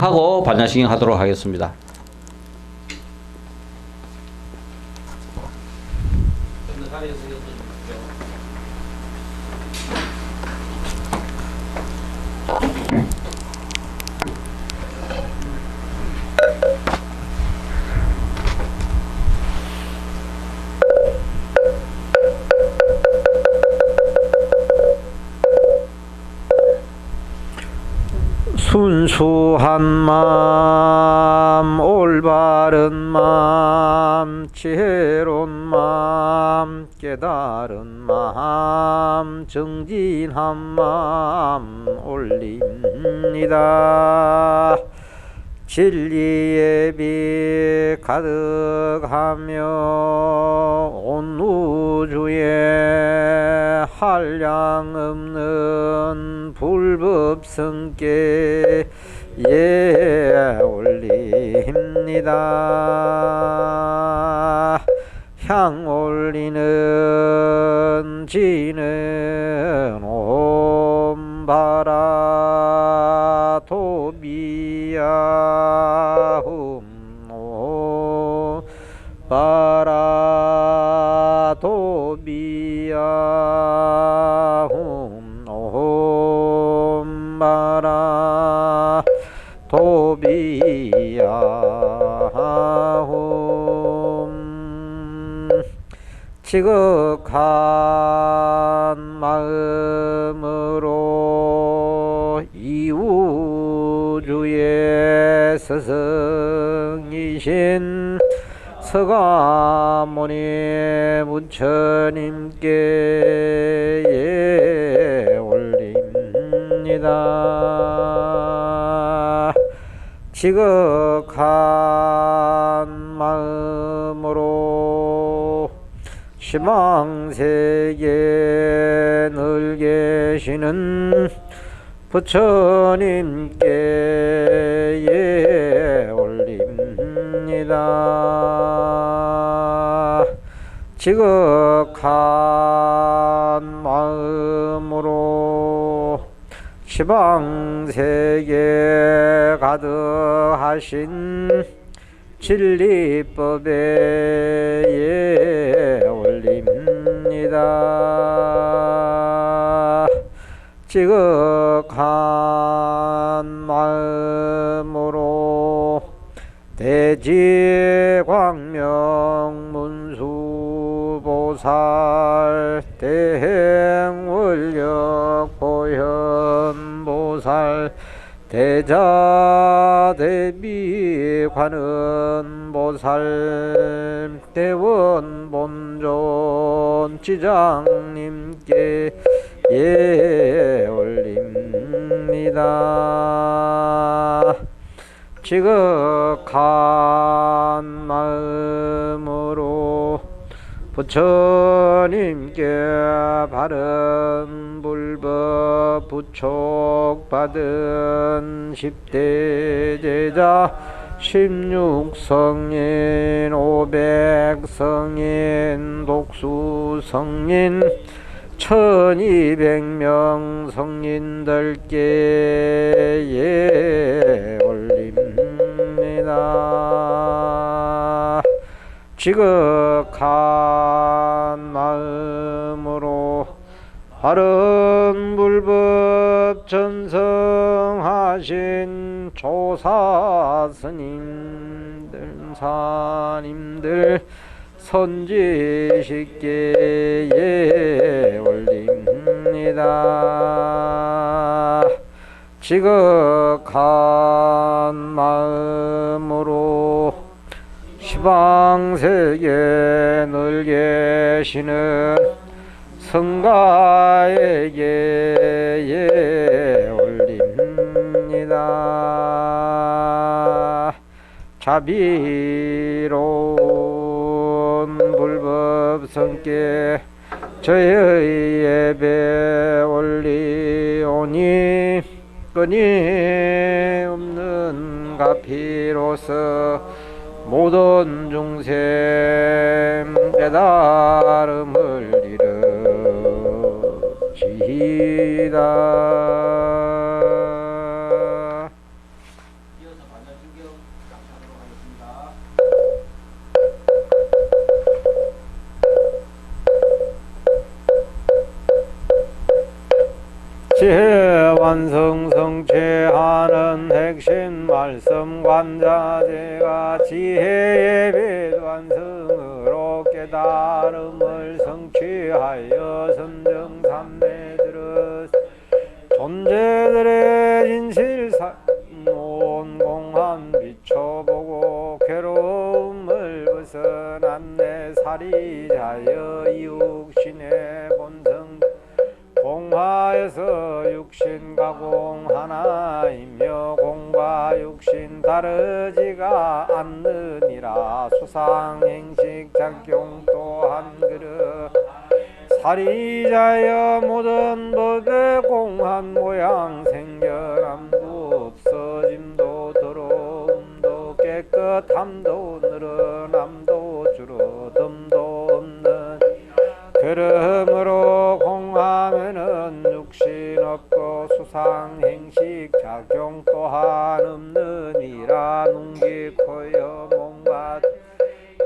하고 반야신경 하도록 하겠습니다. 순수한 마음, 올바른 마음, 지혜로운 마음, 깨달은 마음, 정진한 마음 올립니다. 진리의 빛 가득하며 온 우주에 한량없는 불법성께 올립니다. 향 올리는 지는 옴바라 도비야 옴바라 도비야 옴바라 도비야 지극한 마음으로 이 우주의 스승이신 서가모니 부처님께 올립니다. 지극한 마음으로 시망세계에 늘 계시는 부처님께 올립니다. 지극한 마음으로 시방세계에 가득하신 진리법에 올립니다. 지극한 마음으로 대지광명문수보살 대행원력보현보살 대자대비관음보살 대원본존 지장님께 올립니다. 지극한 마음으로 부처님께 바른 불법 부촉받은 10대 제자 16성인 500성인 독수성인 1200명 성인들께 올립니다. 지극한 마음으로 바른 불법 전성하신 조사스님들 사님들 선지식계에 올립니다. 지극한 마음으로 시방세계에 늘 계시는 성가에게 올립니다. 자비로운 불법성께 저의 예배 올리오니 끊임없는 가피로서 모든 중생 깨달음을 이루시다. 지혜 완성 성취하는 핵심 말씀 관자재가 지혜의 빛 완성으로 깨달음을 성취하여 선정삼매들은 존재들의 진실온 공한 비춰보고 괴로움을 벗어난 내 사리자여 육신의 본성 공화에서 육신 가공 하나이며 공과 육신 다르지가 않느니라. 수상행식 작용 또한 그릇 사리자여 모든 법의 공한 모양 생겨남도 없어짐도 더러움도 깨끗함도 늘어남도 줄어듦도 없는 그러므로 공하면은 육신 없고 수상행식 작용 또한 없느니라. 눈깊어요 몸과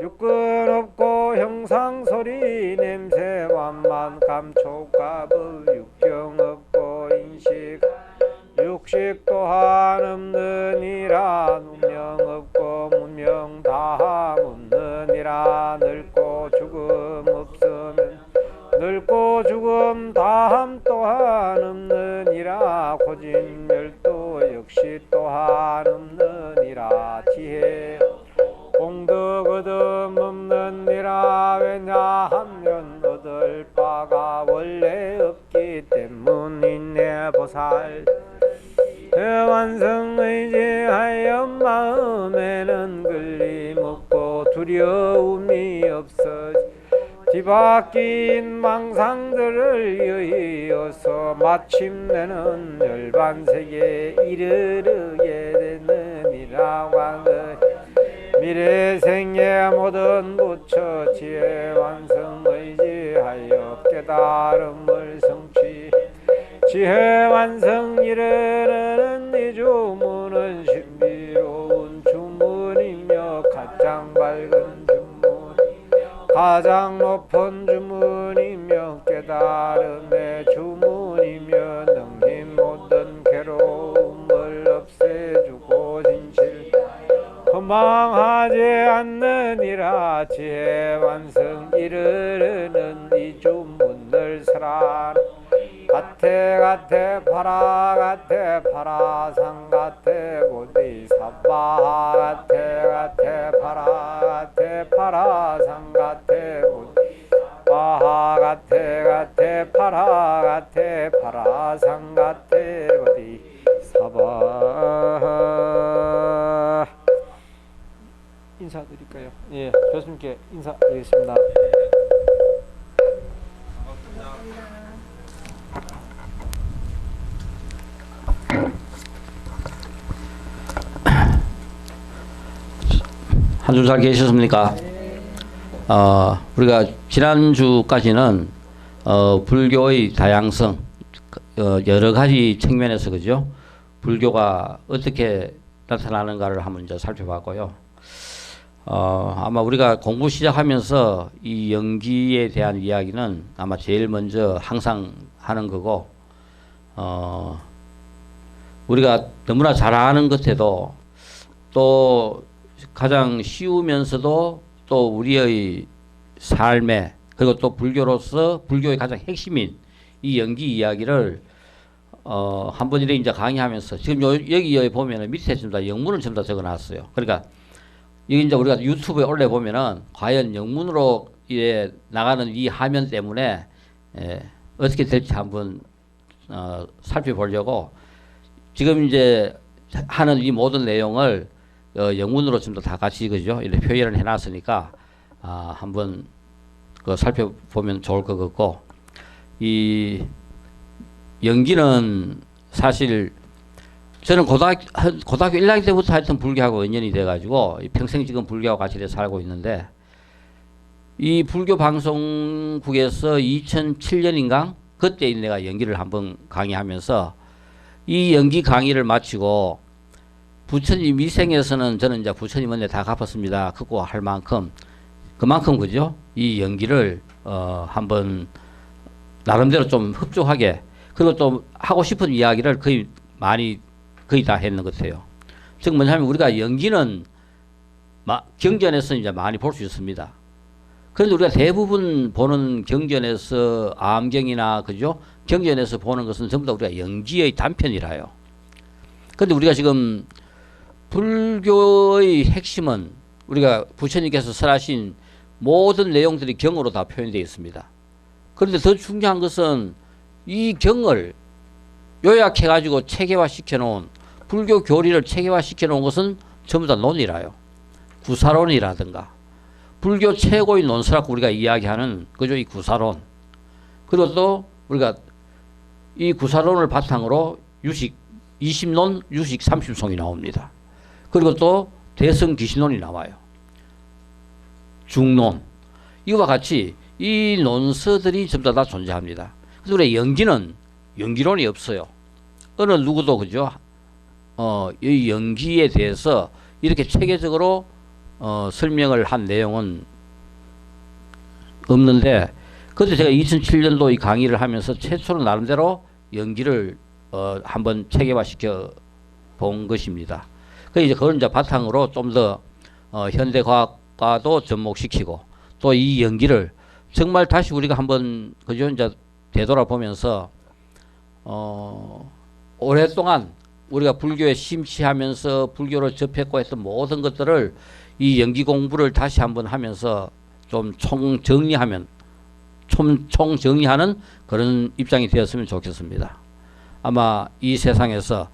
육근 없고 형상소리 냄새 완만 감촉가법 육경 없고 인식 육식 또한 없느니라. 문명 없고 문명 다함 없느니라. 늙고 죽음 없으면 늙고 죽음 다함 또한 없느니라. 고진멸도 역시 또한 없느니라. 지혜 공덕 얻음 없느니라. 왜냐하면 얻을 바가 원래 없기 때문이네. 보살 완성의지하여 마음에는 걸림 없고 두려움이 없어 뒤바뀐 망상들을 여의어서 마침내는 열반세계에 이르르게 되느니라. 왕의 미래생의 모든 부처 지혜 완성의지하여 깨달음을 성취 지혜 완성 이르르는 이 주문은 신비로운 주문이며 가장 밝은 주문 가장 높은 주문이며 깨달음의 주문이며 능히 모든 괴로움을 없애주고 진실 허망하지 않느니라. 지혜 완성 이르르는 이 주문을 설하라. 가태 가태 파라 가태 파라상 가태 고디 사바 가태 가태 파라 가태 파라상 가태 고디 바하 가태 가태 파라 가태 파라상 가태 고디 사바. 인사드릴까요? 예, 교수님께 인사드리겠습니다. 한 주 잘 계셨습니까? 우리가 지난주까지는 불교의 다양성, 여러 가지 측면에서 그죠? 불교가 어떻게 나타나는가를 한번 이제 살펴봤고요. 아마 우리가 공부 시작하면서 이 연기에 대한 이야기는 아마 제일 먼저 항상 하는 거고, 우리가 너무나 잘 아는 것에도 또 가장 쉬우면서도 또 우리의 삶에 그리고 또 불교로서 불교의 가장 핵심인 이 연기 이야기를 한 번이래 이제 강의하면서 지금 여기 보면은 밑에 전부 다 영문을 전부 다 적어놨어요. 그러니까 여기 이제 우리가 유튜브에 올려 보면은 과연 영문으로 나가는 이 화면 때문에 어떻게 될지 한번 살펴보려고 지금 이제 하는 이 모든 내용을 영문으로 좀 더 다 같이 그죠? 이렇게 표현을 해놨으니까 한번 살펴보면 좋을 것 같고, 이 연기는 사실 저는 고등학교 1학년 때부터 하여튼 불교하고 인연이 돼가지고 평생 지금 불교하고 같이 살고 있는데, 이 불교 방송국에서 2007년인가 그때 내가 연기를 한번 강의하면서 이 연기 강의를 마치고 부처님 위생에서는 저는 이제 부처님 은혜 다 갚았습니다. 그거 할 만큼 그만큼 그죠? 이 연기를 한번 나름대로 좀 흡족하게 그리고 또 하고 싶은 이야기를 거의 다 했는 것 같아요. 즉 뭐냐면 우리가 연기는 경전에서 이제 많이 볼 수 있습니다. 그런데 우리가 대부분 보는 경전에서 암경이나 그죠? 경전에서 보는 것은 전부 다 우리가 연기의 단편이라요. 그런데 우리가 지금 불교의 핵심은 우리가 부처님께서 설하신 모든 내용들이 경으로 다 표현되어 있습니다. 그런데 더 중요한 것은 이 경을 요약해가지고 체계화시켜 놓은 불교 교리를 체계화시켜 놓은 것은 전부 다 논이라요. 구사론이라든가 불교 최고의 논설라고 우리가 이야기하는 그죠 이 구사론. 그리고 또 우리가 이 구사론을 바탕으로 유식 20논, 유식 30송이 나옵니다. 그리고 또 대성기신론이 나와요. 중론. 이와 같이 이 논서들이 전부 다 존재합니다. 그래서 우리 연기는 연기론이 없어요. 어느 누구도 그죠? 이 연기에 대해서 이렇게 체계적으로 설명을 한 내용은 없는데, 그때 제가 2007년도 이 강의를 하면서 최초로 나름대로 연기를 한번 체계화시켜 본 것입니다. 이제 그걸 이제 바탕으로 좀 더 현대 과학과도 접목시키고 또 이 연기를 정말 다시 우리가 한번 그죠 이제 되돌아보면서 오랫동안 우리가 불교에 심취하면서 불교를 접했고 했던 모든 것들을 이 연기 공부를 다시 한번 하면서 좀 총정리하는 그런 입장이 되었으면 좋겠습니다. 아마 이 세상에서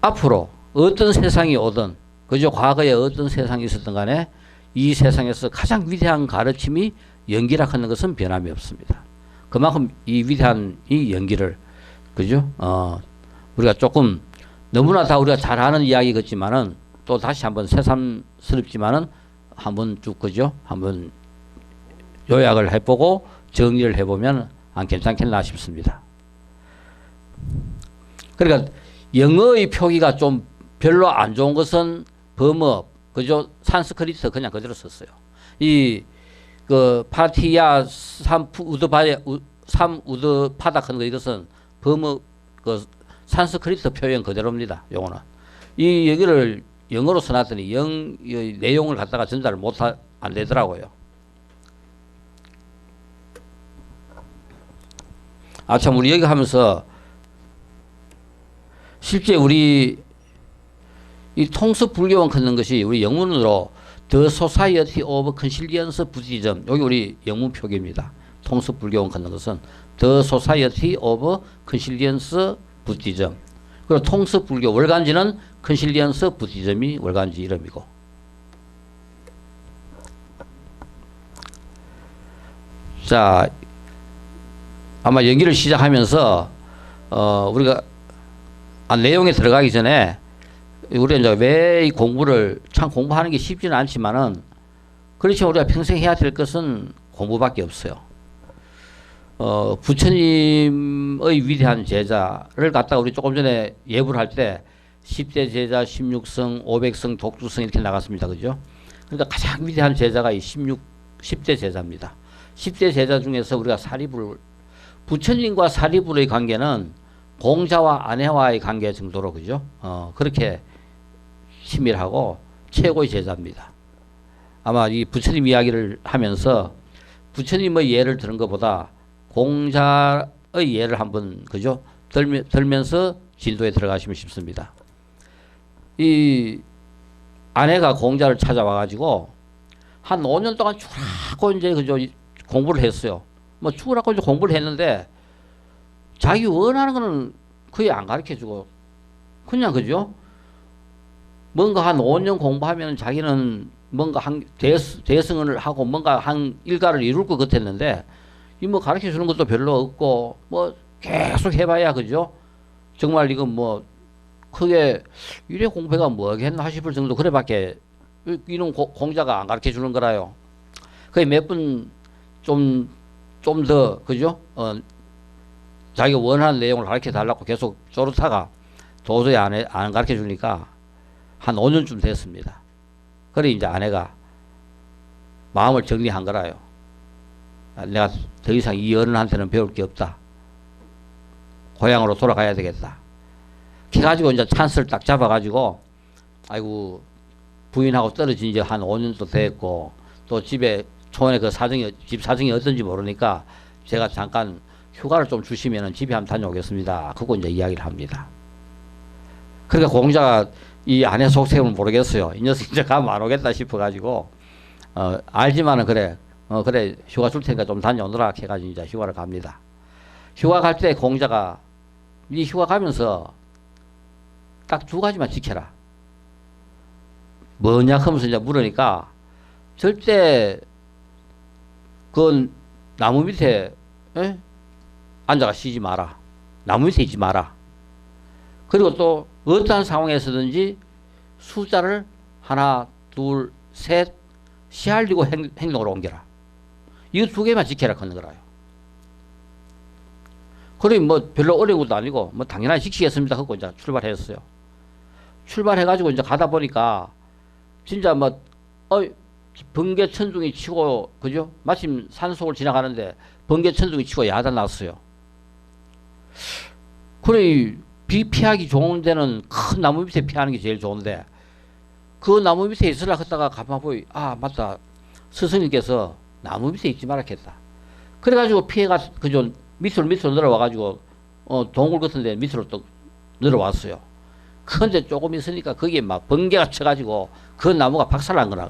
앞으로 어떤 세상이 오든 그저 과거에 어떤 세상이 있었든 간에 이 세상에서 가장 위대한 가르침이 연기라 하는 것은 변함이 없습니다. 그만큼 이 위대한 이 연기를 그죠? 우리가 조금 너무나 다 우리가 잘 아는 이야기 같지만은 또 다시 한번 새삼스럽지만은 한번 쭉 그죠? 한번 요약을 해보고 정리를 해보면 안 괜찮겠나 싶습니다. 그러니까 영어의 표기가 좀 별로 안 좋은 것은 범어, 그죠? 산스크리트 그냥 그대로 썼어요. 그 파티야 삼우드파다 하는 거 이것은 범어 그 산스크리트 표현 그대로입니다. 용어는. 이 여기를 영어로 써놨더니 내용을 갖다가 전달을 안 되더라고요. 참 우리 여기 하면서 실제 우리 이 통습 불교원 걷는 것이 우리 영문으로 The Society of Conscientious Buddhism 여기 우리 영문 표기입니다. 통습 불교원 걷는 것은 The Society of Conscientious Buddhism. 그리고 통습 불교 월간지는 Conscientious Buddhism이 월간지 이름이고. 자, 아마 연기를 시작하면서 우리가 내용에 들어가기 전에 우리가 이제 왜 이 공부를 참 공부하는 게 쉽지는 않지만은 그렇지만 우리가 평생 해야 될 것은 공부밖에 없어요. 부처님의 위대한 제자를 갖다가 우리 조금 전에 예불 할 때 10대 제자, 16성, 500성, 독주성 이렇게 나갔습니다. 그죠? 그러니까 가장 위대한 제자가 이 10대 제자입니다. 10대 제자 중에서 우리가 부처님과 사리불의 관계는 공자와 아내와의 관계 정도로 그죠? 그렇게 친밀하고 최고의 제자입니다. 아마 이 부처님 이야기를 하면서 부처님의 예를 들은 것보다 공자의 예를 한번 그죠? 들면서 진도에 들어가시면 싶습니다. 이 아내가 공자를 찾아와 가지고 한 5년 동안 죽으라고 이제 그죠? 공부를 했어요. 뭐 죽으라고 이제 공부를 했는데 자기 원하는 거는 거의 안 가르쳐 주고 그냥 그죠? 뭔가 한 5년 공부하면 자기는 뭔가 한 대승을 하고 뭔가 한 일가를 이룰 것 같았는데 이 뭐 가르쳐 주는 것도 별로 없고 뭐 계속 해봐야 그죠? 정말 이건 뭐 크게 이래 공부가 뭐겠나 싶을 정도 그래밖에 이런 공자가 안 가르쳐 주는 거라요. 거의 몇 분 좀 더 그죠? 자기가 원하는 내용을 가르쳐 달라고 계속 쪼르다가 도저히 안 가르쳐 주니까 한 5년쯤 됐습니다. 그래 이제 아내가 마음을 정리한 거라요. 내가 더 이상 이 어른한테는 배울 게 없다. 고향으로 돌아가야 되겠다. 그래가지고 이제 찬스를 딱 잡아가지고 아이고 부인하고 떨어진 지 한 5년도 됐고 또 집에 초원에 그 사정이 집 사정이 어떤지 모르니까 제가 잠깐 휴가를 좀 주시면은 집에 한번 다녀오겠습니다. 그거 이제 이야기를 합니다. 그러니까 공자가 이 아내 속셈을 모르겠어요. 이 녀석 이제 가면 안 오겠다 싶어가지고 알지만은 그래 그래 휴가 줄 테니까 좀 다녀오느라 해가지고 이제 휴가를 갑니다. 휴가 갈 때 공자가 이 휴가 가면서 딱 두 가지만 지켜라. 뭐냐 하면서 이제 물으니까 절대 그 나무 밑에 앉아가 쉬지 마라. 나무 밑에 있지 마라. 그리고 또 어떠한 상황에서든지 숫자를 하나, 둘, 셋 시알리고 행동으로 옮겨라. 이거 두 개만 지켜라 하는 거라요. 그러니 뭐 별로 어려운 것도 아니고 뭐 당연하게 지키겠습니다 하고 이제 출발했어요. 출발해가지고 이제 가다 보니까 진짜 뭐 번개 천둥이 치고 그죠? 마침 산속을 지나가는데 번개 천둥이 치고 야단 났어요. 그래 비 피하기 좋은 데는 큰 나무 밑에 피하는 게 제일 좋은데 그 나무 밑에 있으려 했다가 가만 보이 맞다 스승님께서 나무 밑에 있지 말았겠다. 그래가지고 피해가 그죠 밑으로 내려와가지고 동굴 같은데 밑으로 또 내려왔어요. 그런데 조금 있으니까 거기에 막 번개가 쳐가지고 그 나무가 박살난 거라.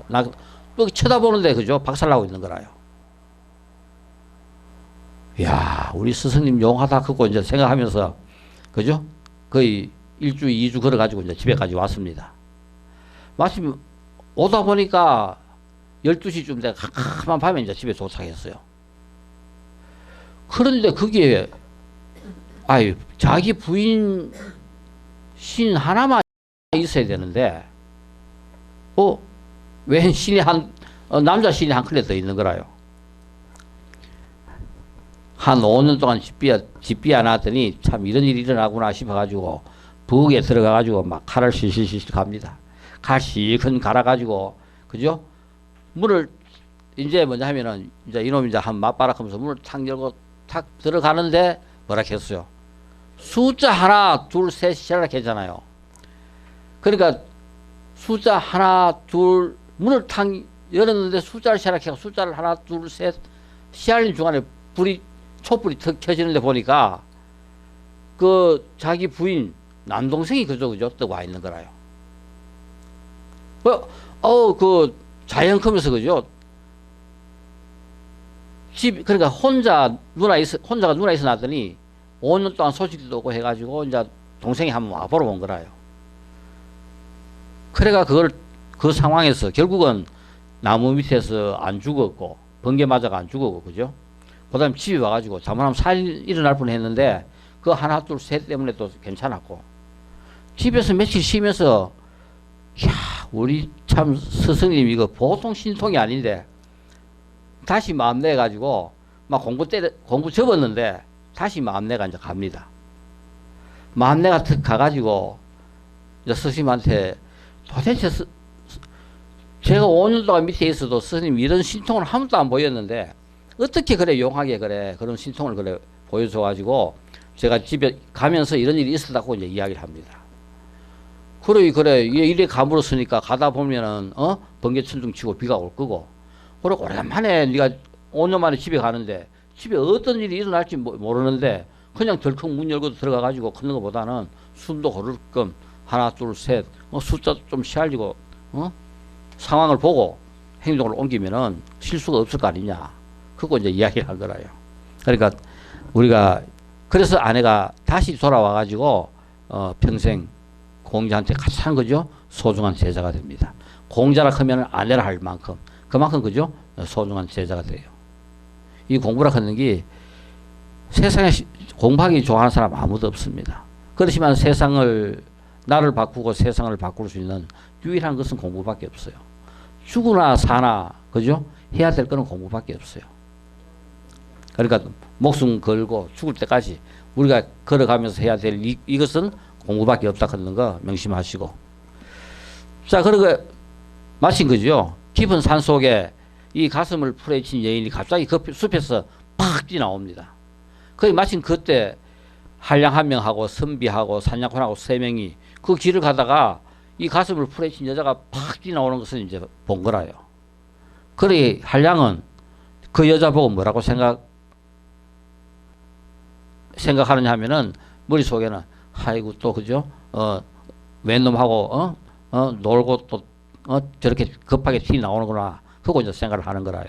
여기 쳐다보는데 그죠 박살나고 있는 거라요. 야 우리 스승님 용하다 그거 이제 생각하면서 그죠 거의 1주 2주 걸어가지고 이제 집에까지 왔습니다. 마침 오다 보니까 12시쯤 돼가 캄캄한 밤에 이제 집에 도착했어요. 그런데 거기에 자기 부인 신 하나만 있어야 되는데 웬 신이 남자 신이 한 클레 더 있는 거라요. 한 5년 동안 집비 안 하더니 참 이런 일이 일어나구나 싶어가지고 부엌에 들어가가지고 막 칼을 실실실 갑니다. 칼 실컷 갈아가지고 그죠? 문을 이제 뭐냐 하면은 이제 이놈이 이제 한 맞바락하면서 문을 탁 열고 탁 들어가는데 뭐라 했어요? 숫자 하나 둘 셋 시작 했잖아요. 그러니까 숫자 하나 둘 문을 탁 열었는데 숫자를 시작해서 숫자를 하나 둘 셋 시알린 중간에 촛불이 턱 켜지는데 보니까 그 자기 부인 남동생이 그죠 뜨고 와 있는 거라요. 그 자연컴에서 그죠 그러니까 혼자가 누나 있어 놨더니 5년 동안 소식도 없고 해가지고 이제 동생이 한번 와보러 온 거라요. 그래가 그 상황에서 결국은 나무 밑에서 안 죽었고 번개 맞아가 안 죽었고 그죠? 그 다음에 집에 와가지고 잘못하면 살인 일어날 뻔했는데 그 하나 둘 셋 때문에 또 괜찮았고 집에서 며칠 쉬면서 우리 참 스승님 이거 보통 신통이 아닌데 다시 마음 내가지고 막 공부 접었는데 다시 마음 내가 이제 갑니다. 마음 내가 탁 가가지고 이제 스승님한테 도대체 제가 5년 동안 밑에 있어도 스승님 이런 신통을 한 번도 안 보였는데 어떻게 그래 용하게 그런 신통을 그래 보여줘가지고 제가 집에 가면서 이런 일이 있었다고 이제 이야기를 합니다. 그래 이래 가물었으니까 가다 보면은 번개 천둥 치고 비가 올 거고 그래 오랜만에 네가 5년 만에 집에 가는데 집에 어떤 일이 일어날지 모르는데 그냥 덜컥 문 열고 들어가가지고 걷는 것보다는 숨도 고를 겸 하나 둘 셋 숫자 좀 시알리고 상황을 보고 행동을 옮기면은 실수가 없을 거 아니냐. 그거 이제 이야기를 한 거라요. 그러니까 우리가 그래서 아내가 다시 돌아와가지고 평생 공자한테 가장 그죠 소중한 제자가 됩니다. 공자라 하면 아내라 할 만큼 그만큼 그죠 소중한 제자가 돼요. 이 공부라 하는 게 세상에 공부하기 좋아하는 사람 아무도 없습니다. 그렇지만 나를 바꾸고 세상을 바꿀 수 있는 유일한 것은 공부밖에 없어요. 죽으나 사나 그죠 해야 될 거는 공부밖에 없어요. 그러니까 목숨 걸고 죽을 때까지 우리가 걸어가면서 해야 될 이것은 공부밖에 없다 하는 거 명심하시고. 자, 그리고 마친 거죠. 깊은 산 속에 이 가슴을 풀어헤친 여인이 갑자기 그 숲에서 팍 뛰어나옵니다. 거의 마침 그때 한량 한 명하고 선비하고 산약혼하고 세 명이 그 길을 가다가 이 가슴을 풀어헤친 여자가 팍 뛰어나오는 것을 이제 본 거라요. 그래 한량은 그 여자 보고 뭐라고 생각하느냐 하면은 머릿속에는 아이고 또 그죠? 웬 놈하고 놀고 또 저렇게 급하게 튀어나오는구나. 그거 이제 생각을 하는 거라요.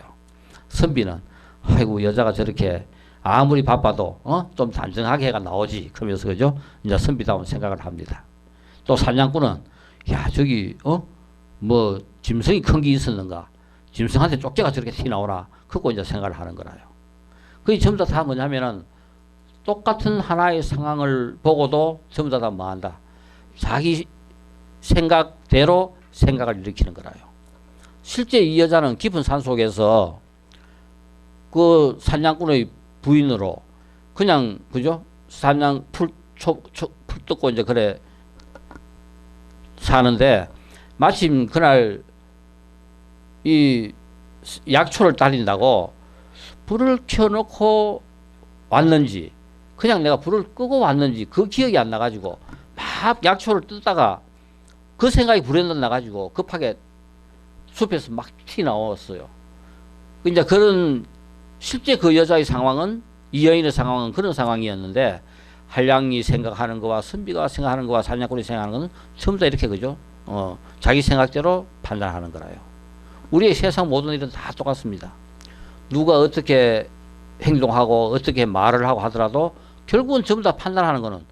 선비는 아이고 여자가 저렇게 아무리 바빠도 좀 단정하게 해가 나오지. 그러면서 그죠? 이제 선비다운 생각을 합니다. 또 사냥꾼은 야 저기 뭐 짐승이 큰 게 있었는가? 짐승한테 쫓겨가 저렇게 튀어나오나? 그거 이제 생각을 하는 거라요. 그게 전부 다 뭐냐면은 똑같은 하나의 상황을 보고도 전부 다 뭐한다? 자기 생각대로 생각을 일으키는 거라요. 실제 이 여자는 깊은 산 속에서 그 사냥꾼의 부인으로 그냥 그죠? 사냥 풀 뜯고 이제 그래 사는데 마침 그날 이 약초를 따린다고 불을 켜놓고 왔는지 그냥 내가 불을 끄고 왔는지 그 기억이 안 나가지고 막 약초를 뜯다가 그 생각이 불에 나가지고 급하게 숲에서 막 튀어나왔어요. 이제 그런 실제 그 여자의 상황은 이 여인의 상황은 그런 상황이었는데 한량이 생각하는 거와 선비가 생각하는 거와 사냥꾼이 생각하는 거는 전부 다 이렇게 그죠? 자기 생각대로 판단하는 거라요. 우리의 세상 모든 일은 다 똑같습니다. 누가 어떻게 행동하고 어떻게 말을 하고 하더라도 결국은 전부 다 판단하는 거는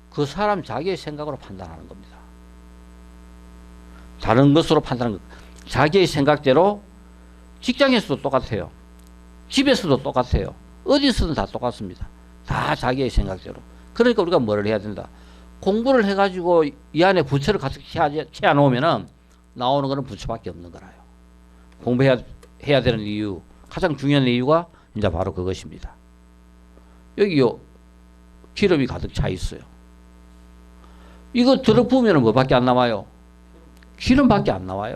그 사람 자기의 생각으로 판단하는 겁니다. 다른 것으로 판단하는 것. 자기의 생각대로 직장에서도 똑같아요. 집에서도 똑같아요. 어디서든 다 똑같습니다. 다 자기의 생각대로. 그러니까 우리가 뭐를 해야 된다. 공부를 해가지고 이 안에 부처를 가득 채워 놓으면은 나오는 거는 부처밖에 없는 거라요. 공부해야 되는 이유, 가장 중요한 이유가 이제 바로 그것입니다. 여기요, 기름이 가득 차 있어요. 이거 들어부으면 뭐밖에 안 나와요? 기름밖에 안 나와요.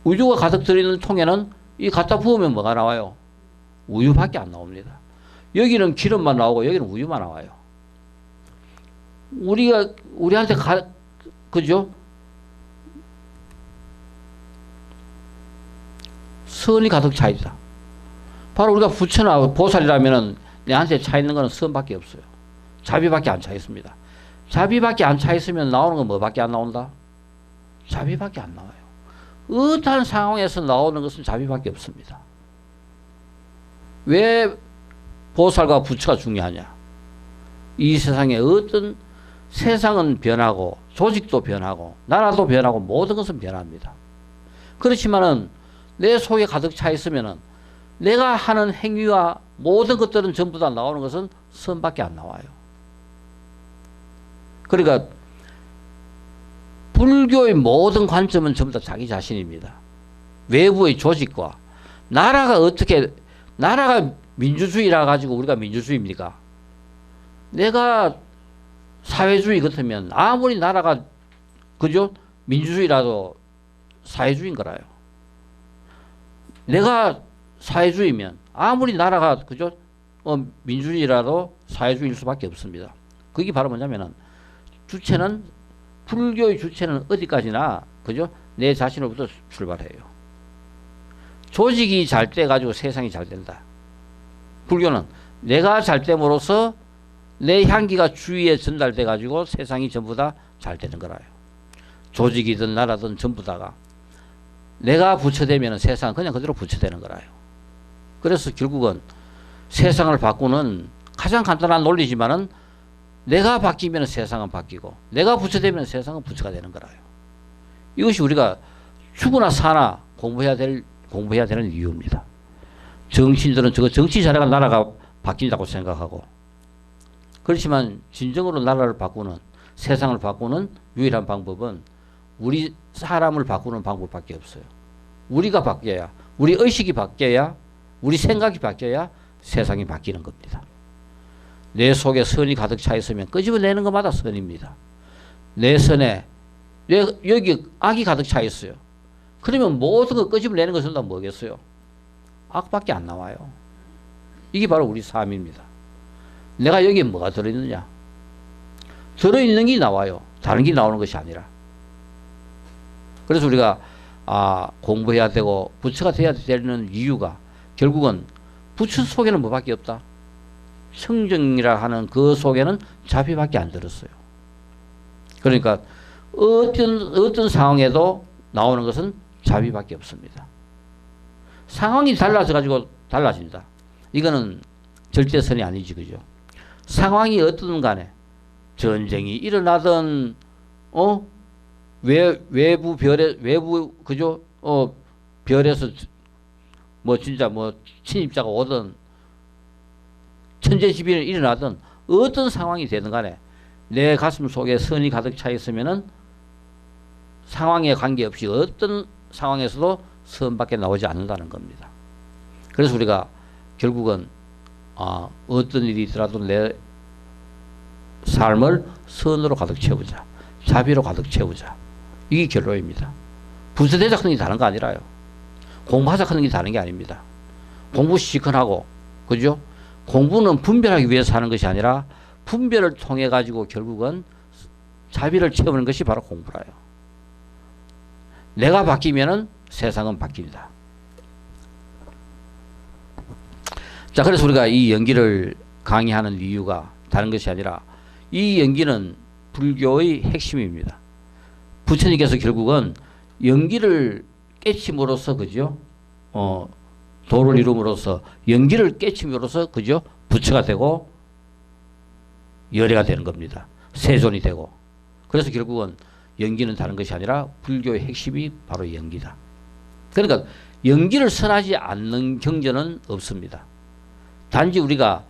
우유가 가득 들어있는 통에는 이 갖다 부으면 뭐가 나와요? 우유밖에 안 나옵니다. 여기는 기름만 나오고 여기는 우유만 나와요. 우리한테 그죠? 선이 가득 차 있다. 바로 우리가 부처나 보살이라면은 내한테 차 있는 거는 선밖에 없어요. 자비밖에 안 차 있습니다. 자비밖에 안 차 있으면 나오는 건 뭐밖에 안 나온다? 자비밖에 안 나와요. 어떠한 상황에서 나오는 것은 자비밖에 없습니다. 왜 보살과 부처가 중요하냐? 이 세상에 어떤 세상은 변하고 조직도 변하고 나라도 변하고 모든 것은 변합니다. 그렇지만은 내 속에 가득 차 있으면은 내가 하는 행위와 모든 것들은 전부 다 나오는 것은 선밖에 안 나와요. 그러니까 불교의 모든 관점은 전부 다 자기 자신입니다. 외부의 조직과 나라가 민주주의라 가지고 우리가 민주주의입니까? 내가 사회주의 같으면 아무리 나라가 그죠? 민주주의라도 사회주의인 거라요. 내가 사회주의면 아무리 나라가 그죠? 민주주의라도 사회주의일 수밖에 없습니다. 그게 바로 뭐냐면은 불교의 주체는 어디까지나 그죠? 내 자신으로부터 출발해요. 조직이 잘 돼 가지고 세상이 잘 된다. 불교는 내가 잘 됨으로써 내 향기가 주위에 전달돼 가지고 세상이 전부 다 잘 되는 거라요. 조직이든 나라든 전부 다가 내가 부처되면 세상은 그냥 그대로 부처되는 거라요. 그래서 결국은 세상을 바꾸는 가장 간단한 논리지만은 내가 바뀌면 세상은 바뀌고 내가 부처되면 세상은 부처가 되는 거라요. 이것이 우리가 죽으나 사나 공부해야 되는 이유입니다. 정치인들은 저거 정치 잘해가 나라가 바뀐다고 생각하고 그렇지만 진정으로 나라를 바꾸는 세상을 바꾸는 유일한 방법은 우리 사람을 바꾸는 방법밖에 없어요. 우리가 바뀌어야 우리 의식이 바뀌어야 우리 생각이 바뀌어야 세상이 바뀌는 겁니다. 내 속에 선이 가득 차 있으면 끄집어내는 것마다 선입니다. 내 선에 여기 악이 가득 차 있어요. 그러면 모든 거 끄집어내는 것은 다 뭐겠어요? 악밖에 안 나와요. 이게 바로 우리 삶입니다. 내가 여기에 뭐가 들어있느냐? 들어있는 게 나와요. 다른 게 나오는 것이 아니라. 그래서 우리가 공부해야 되고 부처가 돼야 되는 이유가 결국은 부처 속에는 뭐밖에 없다? 성정이라 하는 그 속에는 자비밖에 안 들었어요. 그러니까 어떤 상황에도 나오는 것은 자비밖에 없습니다. 상황이 달라져 가지고 달라진다. 이거는 절대선이 아니지, 그죠? 상황이 어떻든 간에 전쟁이 일어나든 외부 그죠? 별에서 뭐 진짜 뭐 침입자가 오든 천재지변이 일어나든 어떤 상황이 되든 간에 내 가슴 속에 선이 가득 차 있으면은 상황에 관계없이 어떤 상황에서도 선밖에 나오지 않는다는 겁니다. 그래서 우리가 결국은 어떤 일이 있더라도 내 삶을 선으로 가득 채우자. 자비로 가득 채우자. 이게 결론입니다. 부처대작 하는 게 다른 거 아니라요. 공부하자 하는 게 다른 게 아닙니다. 공부 시큰하고, 그죠? 공부는 분별하기 위해서 하는 것이 아니라 분별을 통해 가지고 결국은 자비를 채우는 것이 바로 공부라요. 내가 바뀌면은 세상은 바뀐다. 자, 그래서 우리가 이 연기를 강의하는 이유가 다른 것이 아니라 이 연기는 불교의 핵심입니다. 부처님께서 결국은 연기를 깨침으로써, 그죠? 도를 이룸으로써 연기를 깨침으로써, 그죠? 부처가 되고 열애가 되는 겁니다. 세존이 되고. 그래서 결국은 연기는 다른 것이 아니라 불교의 핵심이 바로 연기다. 그러니까 연기를 선하지 않는 경전은 없습니다. 단지 우리가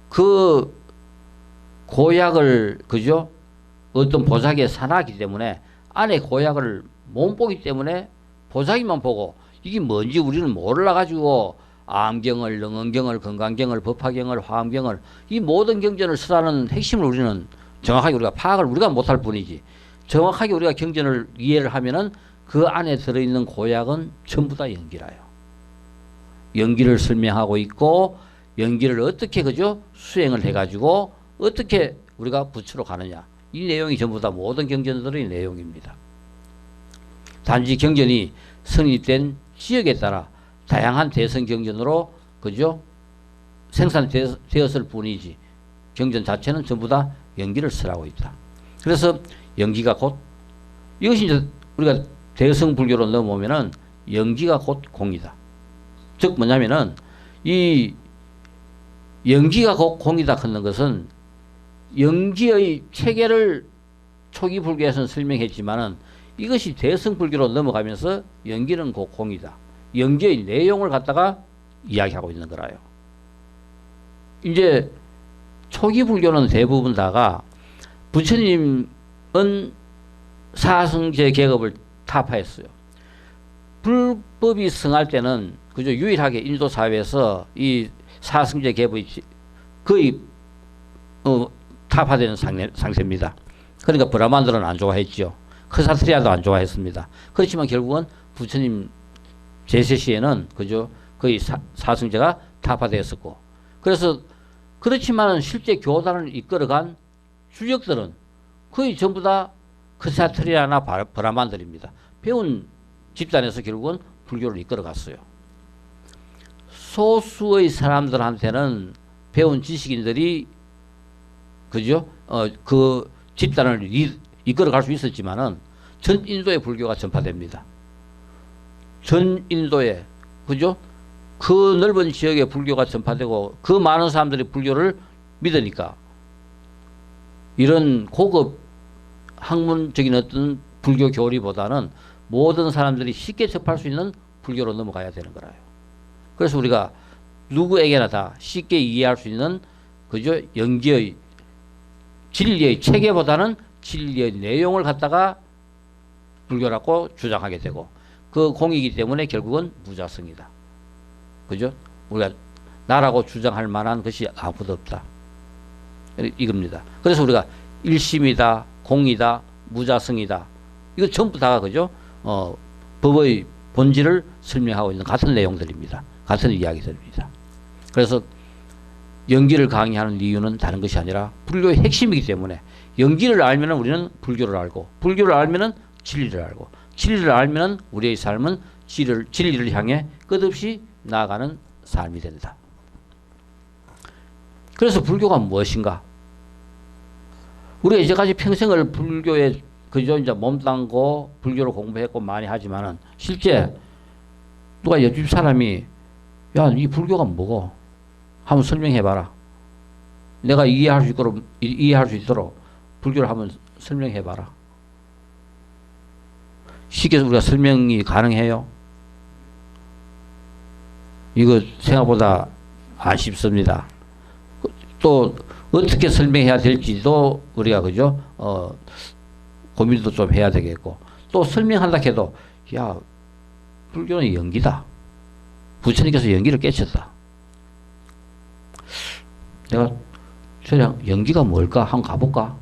그 고약을, 그죠? 어떤 보자기에 사놨기 때문에 안에 고약을 못 보기 때문에 보자기만 보고 이게 뭔지 우리는 몰라가지고 암경을, 능언경을, 건강경을, 법화경을, 화엄경을 이 모든 경전을 쓰라는 핵심을 우리는 정확하게 우리가 파악을 우리가 못할 뿐이지 정확하게 우리가 경전을 이해를 하면은 그 안에 들어있는 고약은 전부 다 연기라요. 연기를 설명하고 있고 연기를 어떻게, 그죠? 수행을 해가지고 어떻게 우리가 부처로 가느냐. 이 내용이 전부 다 모든 경전들의 내용입니다. 단지 경전이 성립된 지역에 따라 다양한 대성 경전으로, 그죠? 생산되었을 뿐이지 경전 자체는 전부 다 연기를 쓰라고 있다. 그래서 연기가 곧 이것이 이제 우리가 대성 불교로 넘어오면은 연기가 곧 공이다. 즉 뭐냐면은 이 연기가 곧 공이다 하는 것은 연기의 체계를 초기 불교에서는 설명했지만은 이것이 대성 불교로 넘어가면서 연기는 곧 공이다. 연기의 내용을 갖다가 이야기하고 있는 거라요. 이제 초기 불교는 대부분 다가 부처님은 사성제 계급을 타파했어요. 불법이 성할 때는 그저 유일하게 인도 사회에서 이 사성제 계급이 거의 타파되는 상태입니다. 그러니까 브라만들은 안 좋아했죠. 크사트리아도 안 좋아했습니다. 그렇지만 결국은 부처님 제세 시에는 그저 거의 사성제가 타파되었었고, 그래서 그렇지만 실제 교단을 이끌어간 주역들은 거의 전부 다 크사트리아나 브라만들입니다. 배운 집단에서 결국은 불교를 이끌어갔어요. 소수의 사람들한테는 배운 지식인들이 그죠? 그 집단을 이끌어갈 수 있었지만은 전 인도의 불교가 전파됩니다. 전 인도에, 그죠? 그 넓은 지역에 불교가 전파되고 그 많은 사람들이 불교를 믿으니까 이런 고급 학문적인 어떤 불교 교리보다는 모든 사람들이 쉽게 접할 수 있는 불교로 넘어가야 되는 거라요. 그래서 우리가 누구에게나 다 쉽게 이해할 수 있는, 그죠? 연기의 진리의 체계보다는 진리의 내용을 갖다가 불교라고 주장하게 되고, 그 공이기 때문에 결국은 무자성이다. 그죠? 우리가 나라고 주장할 만한 것이 아무도 없다. 이겁니다. 그래서 우리가 일심이다, 공이다, 무자성이다. 이거 전부 다 그죠? 법의 본질을 설명하고 있는 같은 내용들입니다. 같은 이야기들입니다. 그래서 연기를 강의하는 이유는 다른 것이 아니라 불교의 핵심이기 때문에 연기를 알면 우리는 불교를 알고 불교를 알면 진리를 알고 진리를 알면 우리의 삶은 진리를 향해 끝없이 나아가는 삶이 된다. 그래서 불교가 무엇인가? 우리가 이제까지 평생을 불교에 그저 이제 몸담고 불교를 공부했고 많이 하지만은 실제 누가 옆집 사람이 야, 이 불교가 뭐고? 한번 설명해봐라. 내가 이해할 수 있도록 불교를 한번 설명해봐라. 쉽게 우리가 설명이 가능해요? 이거 생각보다 안 쉽습니다. 또 어떻게 설명해야 될지도 우리가 그죠? 고민도 좀 해야 되겠고 또 설명한다 해도 야 불교는 연기다. 부처님께서 연기를 깨쳤다. 내가 저냥 연기가 뭘까? 한번 가볼까?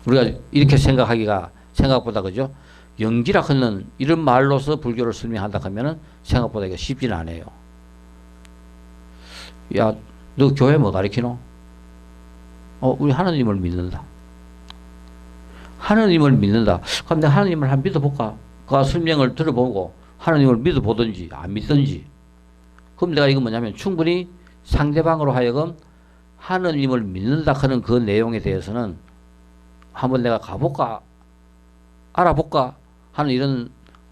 우리가 이렇게 생각하기가 생각보다 그죠? 연기라 하는 이런 말로서 불교를 설명한다 하면은 생각보다 이게 쉽지는 않아요. 야, 너 교회 뭐 가르치노? 우리 하나님을 믿는다. 하나님을 믿는다. 그럼 내가 하나님을 한번 믿어볼까? 그 설명을 들어보고 하나님을 믿어보든지 안 믿든지. 그럼 내가 이거 뭐냐면 충분히 상대방으로 하여금 하나님을 믿는다 하는 그 내용에 대해서는 한번 내가 가볼까? 알아볼까? 하는 이런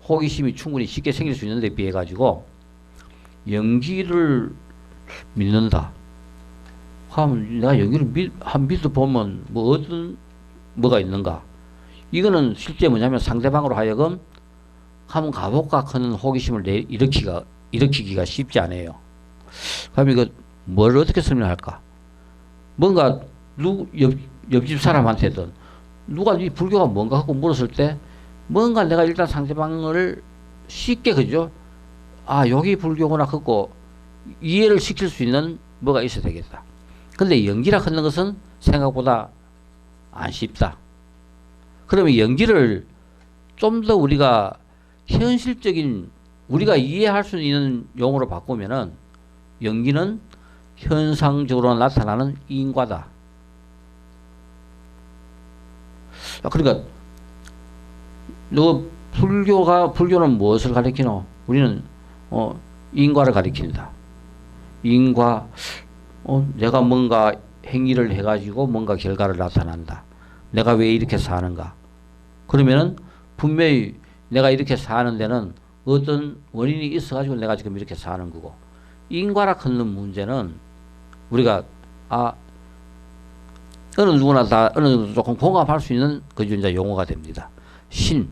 호기심이 충분히 쉽게 생길 수 있는데 비해 가지고 연기를 믿는다. 그럼 내가 연기를 한 믿어보면 뭐 어떤 뭐가 있는가? 이거는 실제 뭐냐면 상대방으로 하여금 한번 가볼까 하는 호기심을 일으키기가 쉽지 않아요. 그럼 이거 뭘 어떻게 설명할까? 뭔가 옆집 사람한테든 누가 이 불교가 뭔가 하고 물었을 때 뭔가 내가 일단 상대방을 쉽게 그죠? 아 여기 불교구나 하고 이해를 시킬 수 있는 뭐가 있어야 되겠다. 근데 연기라 하는 것은 생각보다 안 쉽다. 그러면 연기를 좀 더 우리가 현실적인 우리가 이해할 수 있는 용어로 바꾸면은 연기는 현상적으로 나타나는 인과다. 그러니까 너 불교는 무엇을 가리키노? 우리는 인과를 가리킨다. 인과 내가 뭔가 행위를 해가지고 뭔가 결과를 나타난다. 내가 왜 이렇게 사는가? 그러면은 분명히 내가 이렇게 사는 데는 어떤 원인이 있어가지고 내가 지금 이렇게 사는 거고 인과라 하는 문제는 우리가 어느 누구나 다 어느 정도 조금 공감할 수 있는 그저 이제 용어가 됩니다. 신,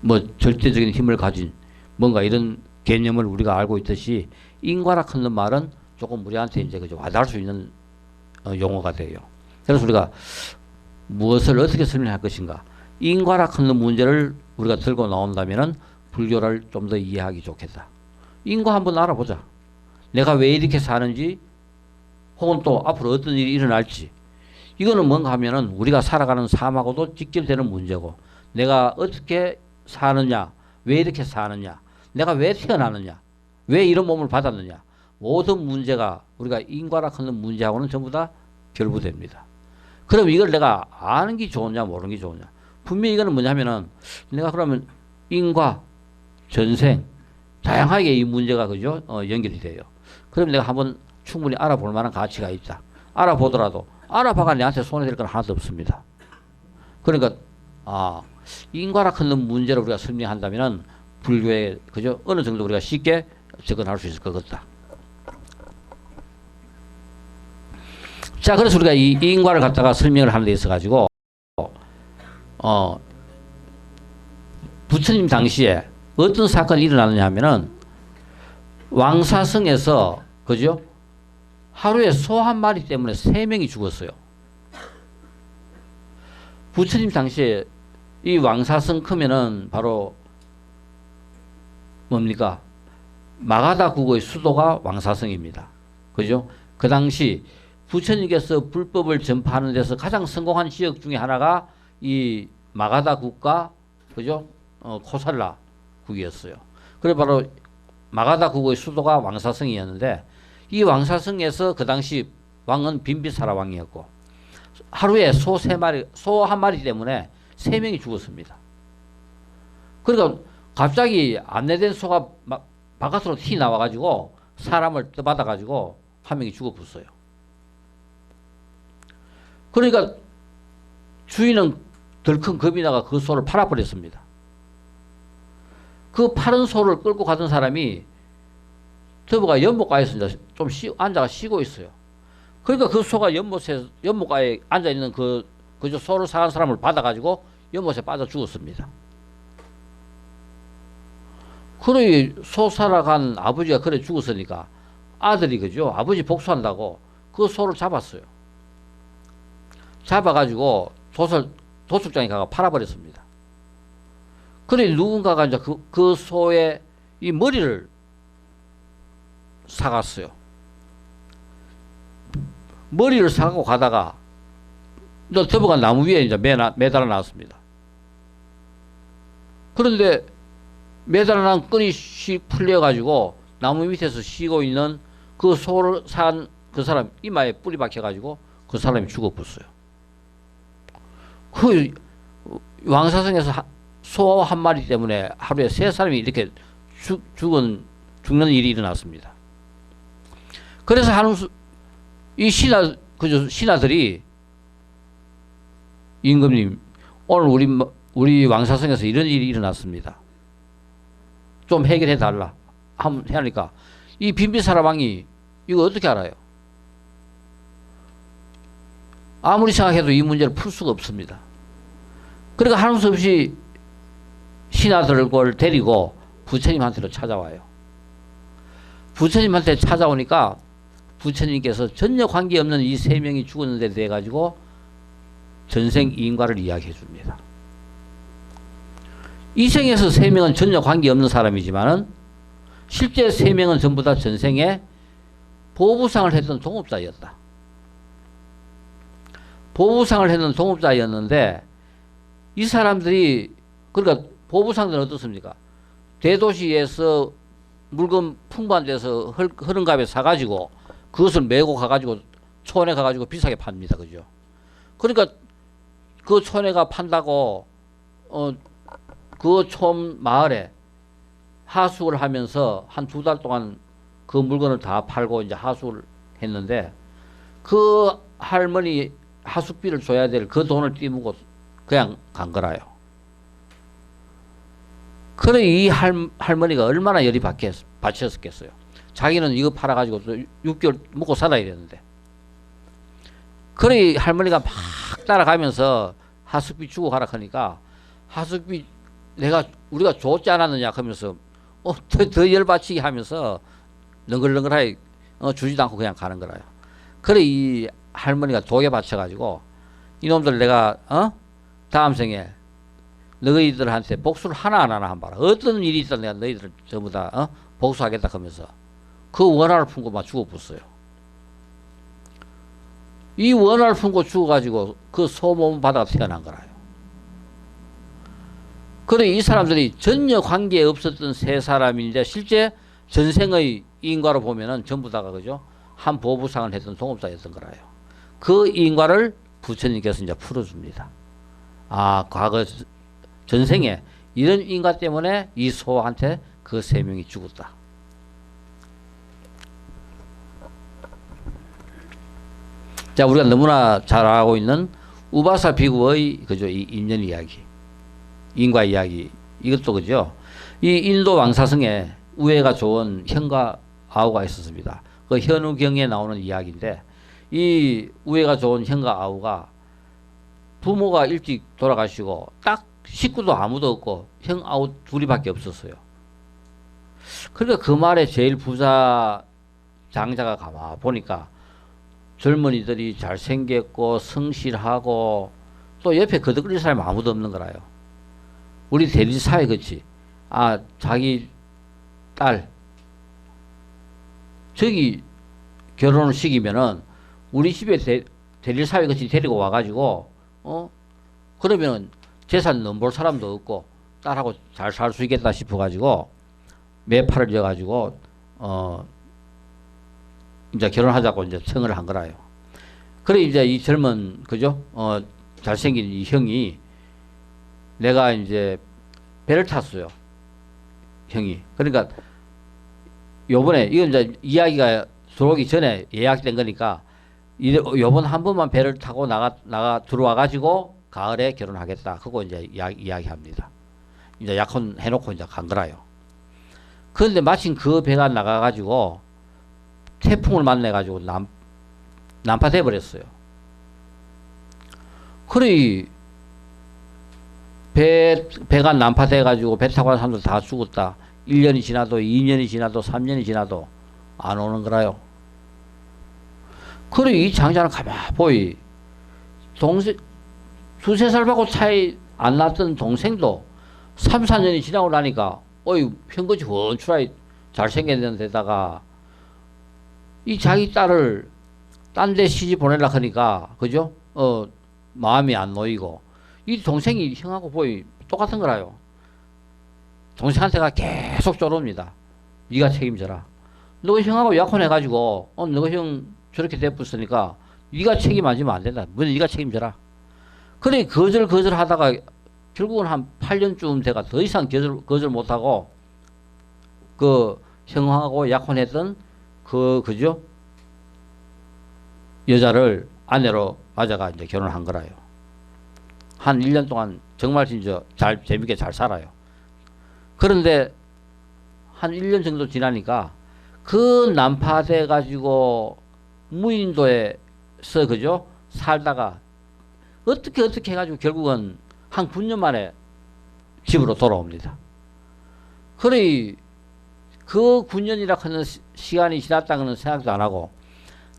뭐 절대적인 힘을 가진 뭔가 이런 개념을 우리가 알고 있듯이 인과라 하는 말은 조금 우리한테 이제 그저 와닿을 수 있는 용어가 돼요. 그래서 우리가 무엇을 어떻게 설명할 것인가? 인과라 하는 문제를 우리가 들고 나온다면은 불교를 좀 더 이해하기 좋겠다. 인과 한번 알아보자. 내가 왜 이렇게 사는지 혹은 또 앞으로 어떤 일이 일어날지 이거는 뭔가 하면은 우리가 살아가는 삶하고도 직결되는 문제고 내가 어떻게 사느냐 왜 이렇게 사느냐 내가 왜 태어나느냐 왜 이런 몸을 받았느냐 모든 문제가 우리가 인과라 하는 문제하고는 전부 다 결부됩니다. 그럼 이걸 내가 아는 게 좋으냐 모르는 게 좋으냐 분명히 이거는 뭐냐면은 내가 그러면 인과 전생 다양하게 이 문제가 그죠 연결이 돼요. 그럼 내가 한번 충분히 알아볼 만한 가치가 있다. 알아보더라도 알아봐가 내한테 손해될 건 하나도 없습니다. 그러니까 인과라 하는 문제를 우리가 설명한다면은 불교에 그죠 어느 정도 우리가 쉽게 접근할 수 있을 것 같다. 자, 그래서 우리가 이 인과를 갖다가 설명을 하는 데 있어 가지고 부처님 당시에 어떤 사건이 일어나느냐 하면은 왕사성에서 그죠 하루에 소 한 마리 때문에 3명이 죽었어요. 부처님 당시에 이 왕사성 크면은 바로 뭡니까? 마가다 국의 수도가 왕사성입니다. 그죠? 그 당시 부처님께서 불법을 전파하는 데서 가장 성공한 지역 중에 하나가 이 마가다 국과 그죠? 코살라 국이었어요. 그래 바로 마가다 국의 수도가 왕사성이었는데 이 왕사성에서 그 당시 왕은 빈비사라 왕이었고 하루에 소 한 마리 때문에 3명이 죽었습니다. 그러니까 갑자기 안내된 소가 막 바깥으로 튀 나와가지고 사람을 떠받아가지고 한 명이 죽어붙어요. 그러니까 주인은 덜큰 겁이 나가 그 소를 팔아버렸습니다. 그 파는 소를 끌고 가던 사람이 터보가 연못가에서 이제 좀 앉아가 쉬고 있어요. 그러니까 그 소가 연못가에 앉아있는 그저 소를 사간 사람을 받아가지고 연못에 빠져 죽었습니다. 그래 소 살아간 아버지가 그래 죽었으니까 아들이 그죠 아버지 복수한다고 그 소를 잡았어요. 잡아가지고 도축장에 가서 팔아버렸습니다. 그래 누군가가 이제 그 소의 이 머리를 사갔어요. 머리를 사고 가다가 이제 터보가 나무 위에 이제 매달아 놨습니다. 그런데 매달아 난 끈이 풀려가지고 나무 밑에서 쉬고 있는 그 소를 산 그 사람 이마에 뿌리 박혀가지고 그 사람이 죽어버렸어요. 그 왕사성에서 소 한 마리 때문에 하루에 3사람이 이렇게 죽는 일이 일어났습니다. 그래서 이 신하들이 임금님 오늘 우리 왕사성에서 이런 일이 일어났습니다. 좀 해결해 달라 하니까 이 빈비사라 왕이 이거 어떻게 알아요? 아무리 생각해도 이 문제를 풀 수가 없습니다. 그러니까 하는 수 없이 신하들을 데리고 부처님한테로 찾아와요. 부처님한테 찾아오니까 부처님께서 전혀 관계없는 이 3명이 죽었는데 대해 가지고 전생 인과를 이야기해 줍니다. 이 생에서 3명은 전혀 관계없는 사람이지만은 실제 3명은 전부 다 전생에 보부상을 했던 동업자였다. 보부상을 했던 동업자였는데 이 사람들이 그러니까 보부상들은 어떻습니까? 대도시에서 물건 풍부한 데서 흐른갑에 사가지고 그것을 메고 가가지고 촌에 가가지고 비싸게 팝니다. 그죠? 그러니까 그 촌에가 판다고 그 촌 마을에 하숙을 하면서 한 2달 동안 그 물건을 다 팔고 이제 하숙을 했는데 그 할머니 하숙비를 줘야 될 그 돈을 띠무고 그냥 간 거라요. 그래 이 할머니가 얼마나 열이 받쳤겠어요. 자기는 이거 팔아가지고 6개월 먹고 살아야 되는데. 그래 할머니가 막 따라가면서 하숙비 주고 가라 하니까 하숙비 우리가 줬지 않았느냐 하면서 더 열받치게 하면서 능글능글하게 주지도 않고 그냥 가는 거라요. 그래 이 할머니가 독에 받쳐가지고 이놈들 내가 다음 생에 너희들한테 복수를 하나 안 하나 한번 봐라. 어떤 일이 있다 내가 너희들 전부 다 복수하겠다 하면서 그 원한을 품고 막 죽어버렸어요. 이 원한을 품고 죽어가지고 그 소몸 바다가 태어난 거라요. 그래 이 사람들이 전혀 관계에 없었던 3사람인데 실제 전생의 인과로 보면은 전부 다가 그죠? 한 보부상을 했던 동업자였던 거라요. 그 인과를 부처님께서 이제 풀어줍니다. 아, 과거 전생에 이런 인과 때문에 이 소한테 그 3명이 죽었다. 자, 우리가 너무나 잘 알고 있는 우바사 비구의 그죠? 이 인연 이야기, 인과 이야기, 이것도 그죠? 이 인도 왕사성에 우애가 좋은 현과 아우가 있었습니다. 그 현우경에 나오는 이야기인데 이 우애가 좋은 현과 아우가 부모가 일찍 돌아가시고 딱 식구도 아무도 없고 형 아우 둘이밖에 없었어요. 그러니까 그 말에 제일 부자 장자가 가만 보니까 젊은이들이 잘생겼고 성실하고 또 옆에 거들거릴 사람이 아무도 없는 거라요. 우리 대리사회 그치? 아, 자기 딸 저기 결혼을 시키면은 우리 집에 대릴 사회 같이 데리고 와가지고 그러면 재산 넘볼 사람도 없고 딸하고 잘 살 수 있겠다 싶어가지고 매파를 이어가지고 이제 결혼하자고 이제 청을 한 거라요. 그래 이제 이 젊은 그죠 잘생긴 이 형이 내가 이제 배를 탔어요. 형이. 그러니까 요번에 이건 이제 이야기가 들어오기 전에 예약된 거니까 요번 한 번만 배를 타고 나가 들어와 가지고 가을에 결혼하겠다. 그거 이제 이야기합니다. 이제 약혼 해놓고 이제 간 거라요. 그런데 마침 그 배가 나가 가지고 태풍을 만나 가지고 난파돼 버렸어요. 그래 배가 난파돼 가지고 배 타고 간 사람들 다 죽었다. 1년이 지나도 2년이 지나도 3년이 지나도 안 오는 거라요. 그래 이 장자는 가만히 동생 두세 살 받고 차이 안 났던 동생도 3, 4년이 지나고 나니까 어이 편거지 원추라이 잘생겼는 데다가 이 자기 딸을 딴 데 시집 보내려 하니까 그죠? 마음이 안 놓이고 이 동생이 형하고 보이 똑같은 거라요. 동생한테가 계속 쪼릅니다. 네가 책임져라. 너 형하고 약혼해가지고 너 형 저렇게 돼버렸으니까 네가 책임 안 지면 안 된다. 먼저 네가 책임져라. 그래 거절 하다가 결국은 한 8년쯤 돼가 더 이상 거절 못하고 그 형하고 약혼했던 그죠? 여자를 아내로 맞아가 이제 결혼한 거라요. 한 1년 동안 정말 진짜 재밌게 잘 살아요. 그런데 한 1년 정도 지나니까 그 난파돼 가지고 무인도에서 그죠? 살다가 어떻게 해가지고 결국은 한 9년 만에 집으로 돌아옵니다. 그래 그 9년이라 하는 시간이 지났다고는 생각도 안 하고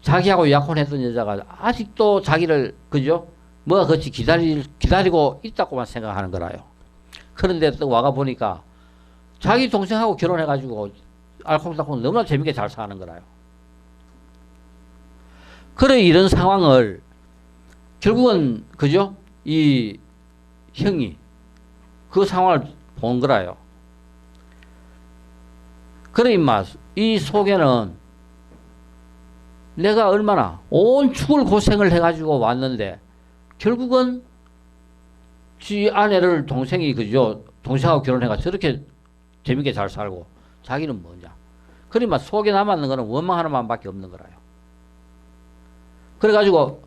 자기하고 약혼했던 여자가 아직도 자기를 그죠? 뭐가 같이 기다리고 있다고만 생각하는 거라요. 그런데 또 와가 보니까 자기 동생하고 결혼해가지고 알콩달콩 너무나 재밌게 잘 사는 거라요. 그래 이런 상황을 결국은 그죠? 이 형이 그 상황을 본 거라요. 그래 임마 이 속에는 내가 얼마나 온 죽을 고생을 해가지고 왔는데 결국은 지 아내를 동생이 그죠? 동생하고 결혼해가 저렇게 재밌게 잘 살고 자기는 뭐냐? 그러니까 속에 남았는 거는 원망 하나만밖에 없는 거라요. 그래가지고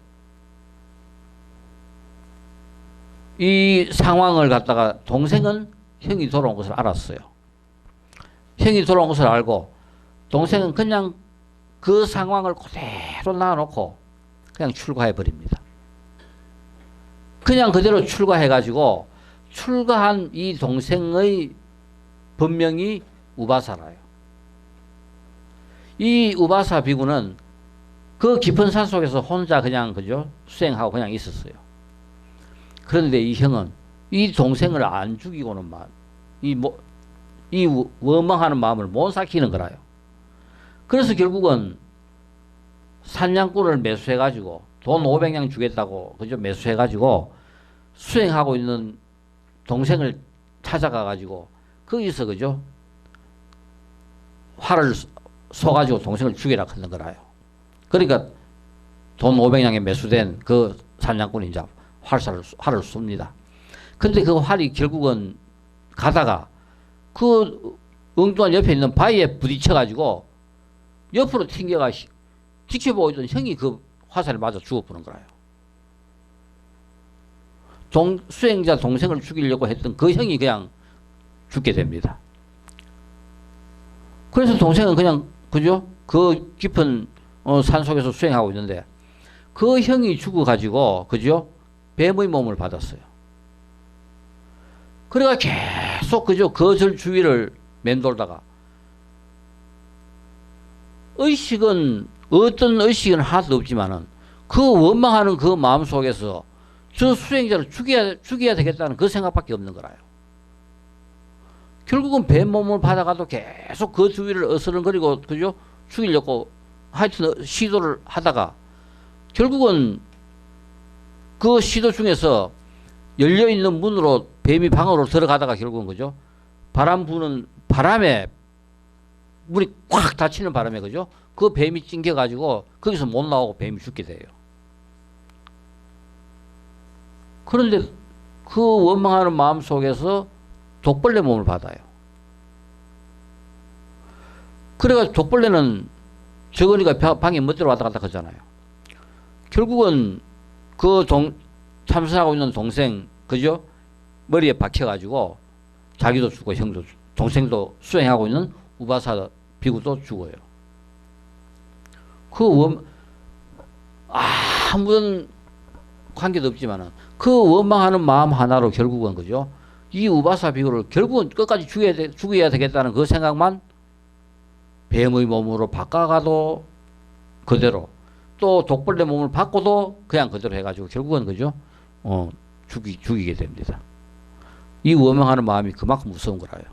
이 상황을 갖다가 동생은 형이 돌아온 것을 알았어요. 형이 돌아온 것을 알고 동생은 그냥 그 상황을 그대로 놔놓고 그냥 출가해 버립니다. 그냥 그대로 출가해 가지고 출가한 이 동생의 본명이 우바사라요. 이 우바사 비구는 그 깊은 산 속에서 혼자 그냥 그죠? 수행하고 그냥 있었어요. 그런데 이 형은 이 동생을 안 죽이고는 이 원망하는 마음을 못 삭히는 거라요. 그래서 결국은 산양꾼을 매수해가지고 돈 500냥 주겠다고 그죠? 매수해가지고 수행하고 있는 동생을 찾아가가지고 거기서 그죠? 활을 쏘가지고 동생을 죽이라 하는 거라요. 그러니까 돈 500냥에 매수된 그 산양꾼이 이제 활을 쏩니다. 근데 그 활이 결국은 가다가 그 엉뚱한 옆에 있는 바위에 부딪혀가지고 옆으로 튕겨가 지켜보고 있던 형이 그 화살에 맞아 죽어버린 거라요. 수행자 동생을 죽이려고 했던 그 형이 그냥 죽게 됩니다. 그래서 동생은 그냥 그죠? 그 깊은 산속에서 수행하고 있는데 그 형이 죽어가지고 그죠? 뱀의 몸을 받았어요. 그래가 계속 그죠? 거절 주위를 맴돌다가 어떤 의식은 하나도 없지만은 그 원망하는 그 마음 속에서 저 수행자를 죽여야 되겠다는 그 생각밖에 없는 거라요. 결국은 뱀 몸을 받아가도 계속 그 주위를 어스렁거리고 그죠? 죽이려고 하여튼 시도를 하다가 결국은 그 시도 중에서 열려 있는 문으로 뱀이 방으로 들어가다가 결국은 그죠? 바람 부는 바람에 문이 꽉 닫히는 바람에 그죠? 그 뱀이 찡겨 가지고 거기서 못 나오고 뱀이 죽게 돼요. 그런데 그 원망하는 마음 속에서 독벌레 몸을 받아요. 그래가 독벌레는 저거니까 방에 멋대로 왔다 갔다 하잖아요. 결국은 그 참선하고 있는 동생, 그죠? 머리에 박혀가지고 자기도 죽고 형도 동생도 수행하고 있는 우바사 비구도 죽어요. 아무런 관계도 없지만은 그 원망하는 마음 하나로 결국은 그죠? 이 우바사 비구를 결국은 끝까지 죽여야 되겠다는 그 생각만 뱀의 몸으로 바꿔가도 그대로 또 독벌레 몸을 바꿔도 그냥 그대로 해가지고 결국은 그죠? 죽이게 됩니다. 이 원망하는 마음이 그만큼 무서운 거라요.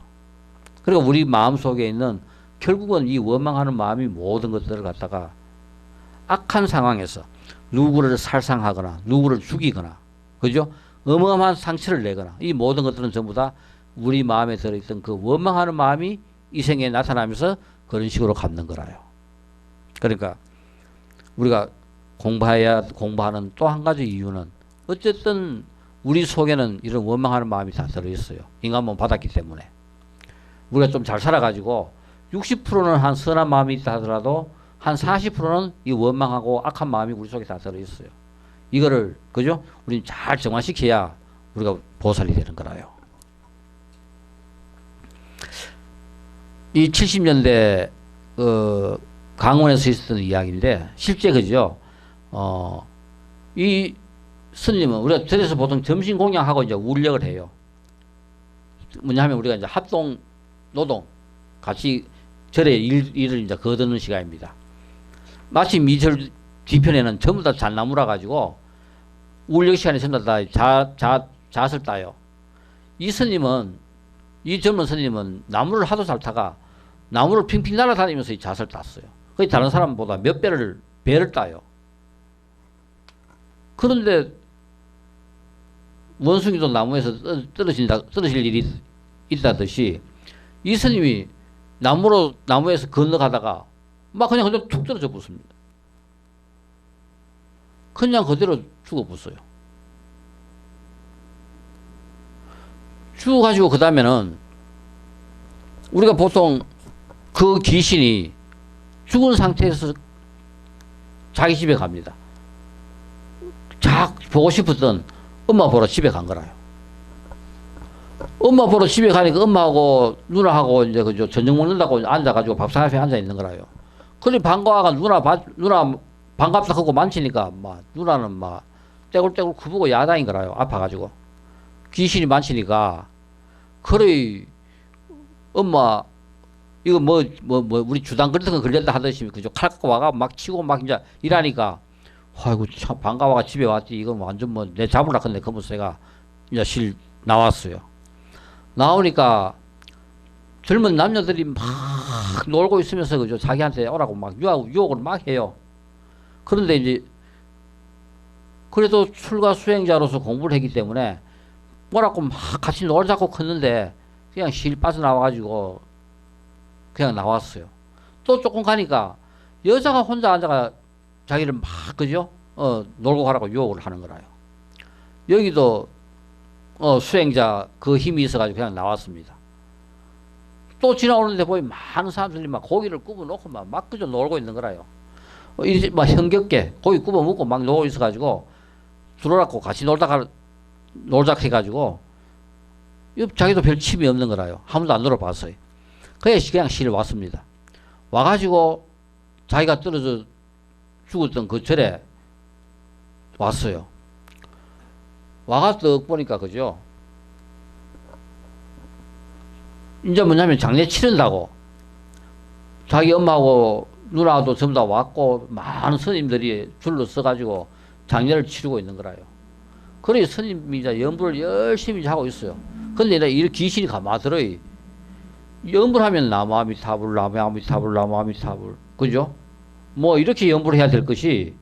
그리고 우리 마음 속에 있는 결국은 이 원망하는 마음이 모든 것들을 갖다가 악한 상황에서 누구를 살상하거나 누구를 죽이거나 그죠? 어마어마한 상처를 내거나 이 모든 것들은 전부 다 우리 마음에 들어있던 그 원망하는 마음이 이 생에 나타나면서 그런 식으로 갚는 거라요. 그러니까 우리가 공부하는 또 한 가지 이유는 어쨌든 우리 속에는 이런 원망하는 마음이 다 들어있어요. 인간몸 받았기 때문에. 우리가 좀 잘 살아가지고 60%는 한 선한 마음이 있다 하더라도 한 40%는 이 원망하고 악한 마음이 우리 속에 다 들어있어요. 이거를 그죠? 우리는 잘 정화시켜야 우리가 보살이 되는 거라요. 이 70년대 강원에서 있었던 이야기인데 실제 그죠? 이 스님은 우리가 절에서 보통 점심 공양하고 이제 울력을 해요. 뭐냐면 우리가 이제 합동 노동 같이 절의 일을 이제 거두는 시간입니다. 마침 이 절 뒤편에는 전부 다 잣나무라 가지고 울력 시간에 전부 다 잣을 따요. 이 스님은 이 젊은 스님은 나무를 하도 잘 타가 나무를 핑핑 날아다니면서 이 잣을 땄어요. 거의 다른 사람보다 몇 배를 따요. 그런데 원숭이도 나무에서 떨어질 일이 있다듯이 이 스님이 나무에서 건너가다가 막 그냥 툭 떨어져 붙습니다. 그냥 그대로 죽어 붙어요. 죽어가지고 그 다음에는 우리가 보통 그 귀신이 죽은 상태에서 자기 집에 갑니다. 보고 싶었던 엄마 보러 집에 간 거라요. 엄마 보러 집에 가니까 엄마하고 누나하고 이제 그저 저녁 먹는다고 앉아가지고 밥상 앞에 앉아 있는 거라요. 그래 반가워가 누나 반갑다 하고 만지니까 막 누나는 막 떼굴떼굴 구부고 야단인 거라요. 아파가지고 귀신이 만지니까 그래 엄마 이거 뭐 우리 주당 같은 거 걸렸다 하듯이 그저 칼 갖고 와가 막 치고 막 이제 일하니까 아이고 참 반가워가 집에 왔지 이건 완전 뭐 내 잡으라 근데 그무새가 이제 실 나왔어요. 나오니까 젊은 남녀들이 막 놀고 있으면서 그죠 자기한테 오라고 막 유혹을 막 해요. 그런데 이제 그래도 출가 수행자로서 공부를 했기 때문에 뭐라고 막 같이 놀자고 컸는데 그냥 실 빠져나와가지고 그냥 나왔어요. 또 조금 가니까 여자가 혼자 앉아가 자기를 막 그죠 놀고 가라고 유혹을 하는 거라요. 여기도 수행자 그 힘이 있어가지고 그냥 나왔습니다. 또 지나오는데 보니 많은 사람들이 막 고기를 구워 놓고 막 그저 놀고 있는 거라요. 이렇게 막 흥겹게 고기 구워 먹고 막 놀고 있어가지고 들어왔고 같이 놀자 해가지고 자기도 별 침이 없는 거라요. 한 번도 안 놀아봤어요. 그냥 실에 왔습니다. 와가지고 자기가 떨어져 죽었던 그 절에 왔어요. 와가 떡 보니까 그죠. 이제 뭐냐면 장례 치른다고 자기 엄마하고 누나도 전부 다 왔고 많은 스님들이 줄로 서가지고 장례를 치르고 있는 거라요. 그래 스님이 이제 연불을 열심히 하고 있어요. 근데 이 귀신이 가만 들어요. 연불하면 나무아미타불 나무아미타불 나무아미타불 그죠? 뭐 이렇게 연불을 해야 될 것이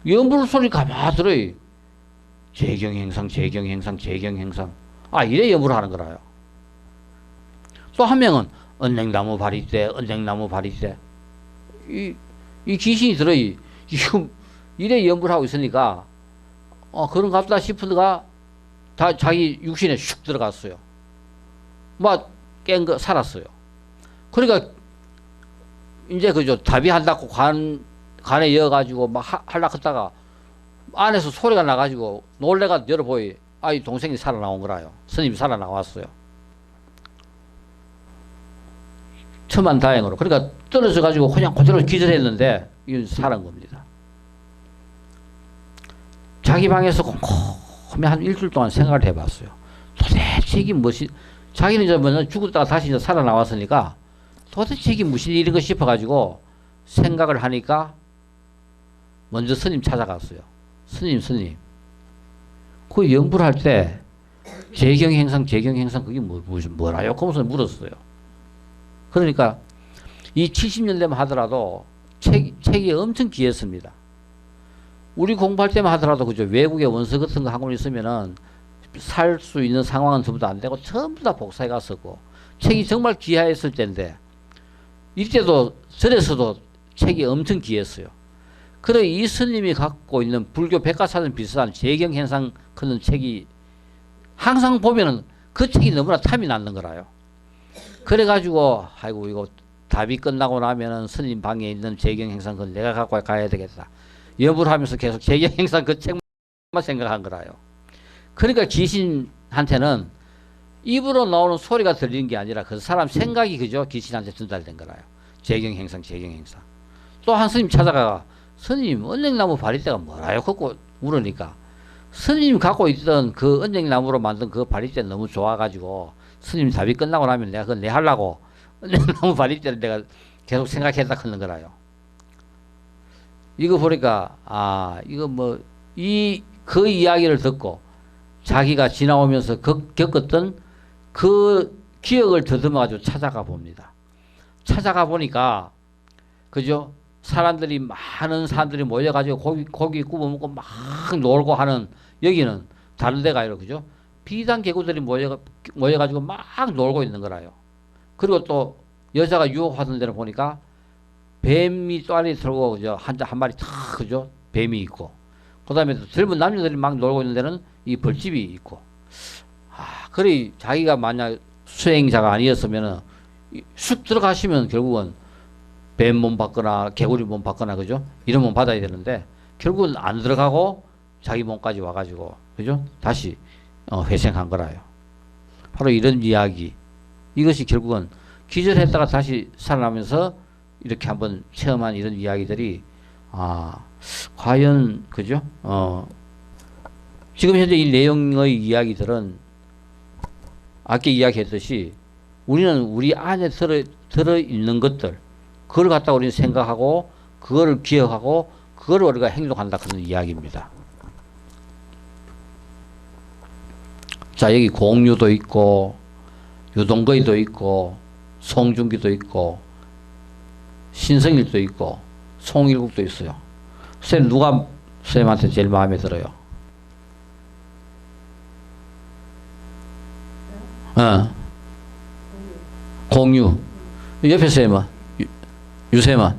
연불 소리 가만 들어요. 재경행상, 재경행상, 재경행상. 아, 이래 연불을 하는 거라요. 또 한 명은 언냉나무 바리대, 언냉나무 바리대. 이 귀신이 들어요. 지금 이래 연불하고 있으니까, 그런 같다 싶으다가 다 자기 육신에 슉 들어갔어요. 막 깬 거 살았어요. 그러니까 이제 그죠, 답이 한다고 간에 이어가지고 막 하려다가 안에서 소리가 나가지고 놀래가 열어보이. 이 동생이 살아나온 거라요. 스님이 살아나왔어요. 천만다행으로. 그러니까 떨어져 가지고 그냥 그대로 기절했는데 이건 살은 겁니다. 자기 방에서 곰곰이 한 일주일 동안 생각을 해봤어요. 도대체 이게 무엇이, 자기는 이제 뭐 죽었다가 다시 이제 살아나왔으니까 도대체 이게 무슨 일인가 싶어가지고 생각을 하니까 먼저 스님 찾아갔어요. 스님. 그 연불할 때 재경행상 그게 뭐라요? 그러면서 물었어요. 그러니까 이 70년대만 하더라도 책이 엄청 귀했습니다. 우리 공부할 때만 하더라도 그죠, 외국의 원서 같은 거 하고 있으면은 살 수 있는 상황은 전부 다 안 되고 전부 다 복사해 갔었고 책이 정말 귀하였을 때인데 이때도 절에서도 책이 엄청 귀했어요. 그래 이 스님이 갖고 있는 불교 백과사전 비슷한 재경행상 그런 책이 항상 보면은 그 책이 너무나 탐이 나는 거라요. 그래가지고 아이고 이거 답이 끝나고 나면은 스님 방에 있는 재경행상 그걸 내가 갖고 가야 되겠다. 염불 하면서 계속 재경행상 그 책만 생각한 거라요. 그러니까 귀신한테는 입으로 나오는 소리가 들리는 게 아니라 그 사람 생각이 그죠, 귀신한테 전달된 거라요. 재경행상. 또 한 스님 찾아가 스님 언냉나무 바리대가 뭐라요? 그거 물으니까 스님 갖고 있던 그 언냉나무로 만든 그 바리대 너무 좋아가지고 스님 답이 끝나고 나면 내가 그거 내 하려고 언냉나무 바리대를 내가 계속 생각했다 하는 거라요. 이거 보니까 이거 뭐 그 이야기를 듣고 자기가 지나오면서 겪었던 그 기억을 더듬어가지고 찾아가 봅니다. 찾아가 보니까 그죠? 많은 사람들이 모여가지고 고기 구워 먹고 막 놀고 하는, 여기는 다른 데가 아니라 그죠? 비단 개구들이 모여가지고 막 놀고 있는 거라요. 그리고 또 여자가 유혹하던 데를 보니까 뱀이 또아리 들고 그죠? 한 마리 탁 그죠? 뱀이 있고, 그 다음에 젊은 남자들이 막 놀고 있는 데는 이 벌집이 있고. 그래 자기가 만약 수행자가 아니었으면은 쑥 들어가시면 결국은 뱀 몸 받거나 개구리 몸 받거나 그죠? 이런 몸 받아야 되는데 결국은 안 들어가고 자기 몸까지 와가지고 그죠? 다시 회생한 거라요. 바로 이런 이야기. 이것이 결국은 기절했다가 다시 살아나면서 이렇게 한번 체험한 이런 이야기들이 과연 그죠? 지금 현재 이 내용의 이야기들은 아까 이야기했듯이 우리는 우리 안에 들어 있는 것들, 그걸 갖다 우리는 생각하고 그거를 기억하고 그걸 우리가 행동한다 그런 이야기입니다. 자, 여기 공유도 있고 유동거이도 있고 송중기도 있고 신성일도 있고 송일국도 있어요. 쌤 누가 쌤한테 제일 마음에 들어요? 공유. 옆에 쌤은? 유쌤은?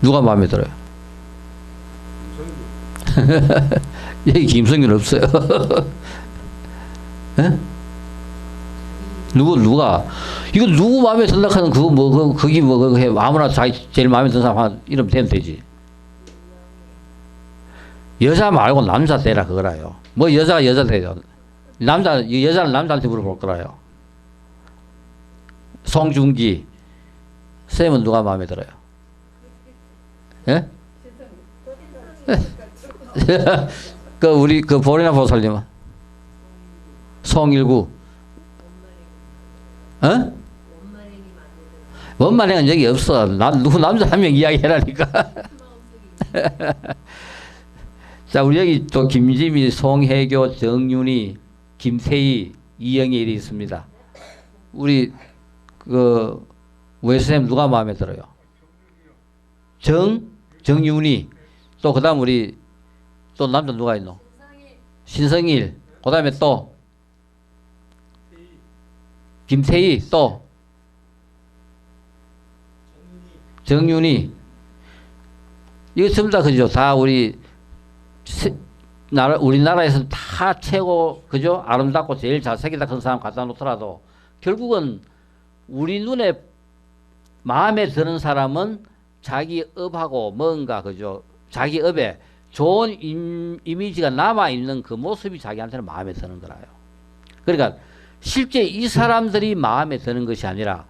누가 마음에 들어요? 여기 김성윤 없어요. 누가? 이거 누구 마음에 든다 하는 그거 뭐, 거기 뭐, 해. 아무나 자기 제일 마음에 드는 사람 이름 되면 되지. 여자 말고 남자 대라 그거라요. 뭐 여자가 여자 대요. 여자는 남자한테 물어볼 거라요. 송중기. 쌤은 누가 마음에 들어요? 예? 우리 보리나 보살님은? 송일구. 원만행은 여기 없어. 누구 남자 한 명 이야기해라니까. 자, 우리 여기 또 김지미, 송혜교, 정윤희, 김태희, 이영일이 있습니다. 우리 외선생님 누가 마음에 들어요? 정윤희. 또 그다음 우리 또 남자 누가 있노? 신성일. 그다음에 또 김태희. 또 정윤희. 이거 전부 다 그죠? 다 우리나라에서는 다 최고 그죠? 아름답고 제일 잘생기다 큰 사람 갖다 놓더라도 결국은 우리 눈에 마음에 드는 사람은 자기 업하고 뭔가 그죠? 자기 업에 좋은 이미지가 남아 있는 그 모습이 자기한테는 마음에 드는 거라요. 그러니까 실제 이 사람들이 마음에 드는 것이 아니라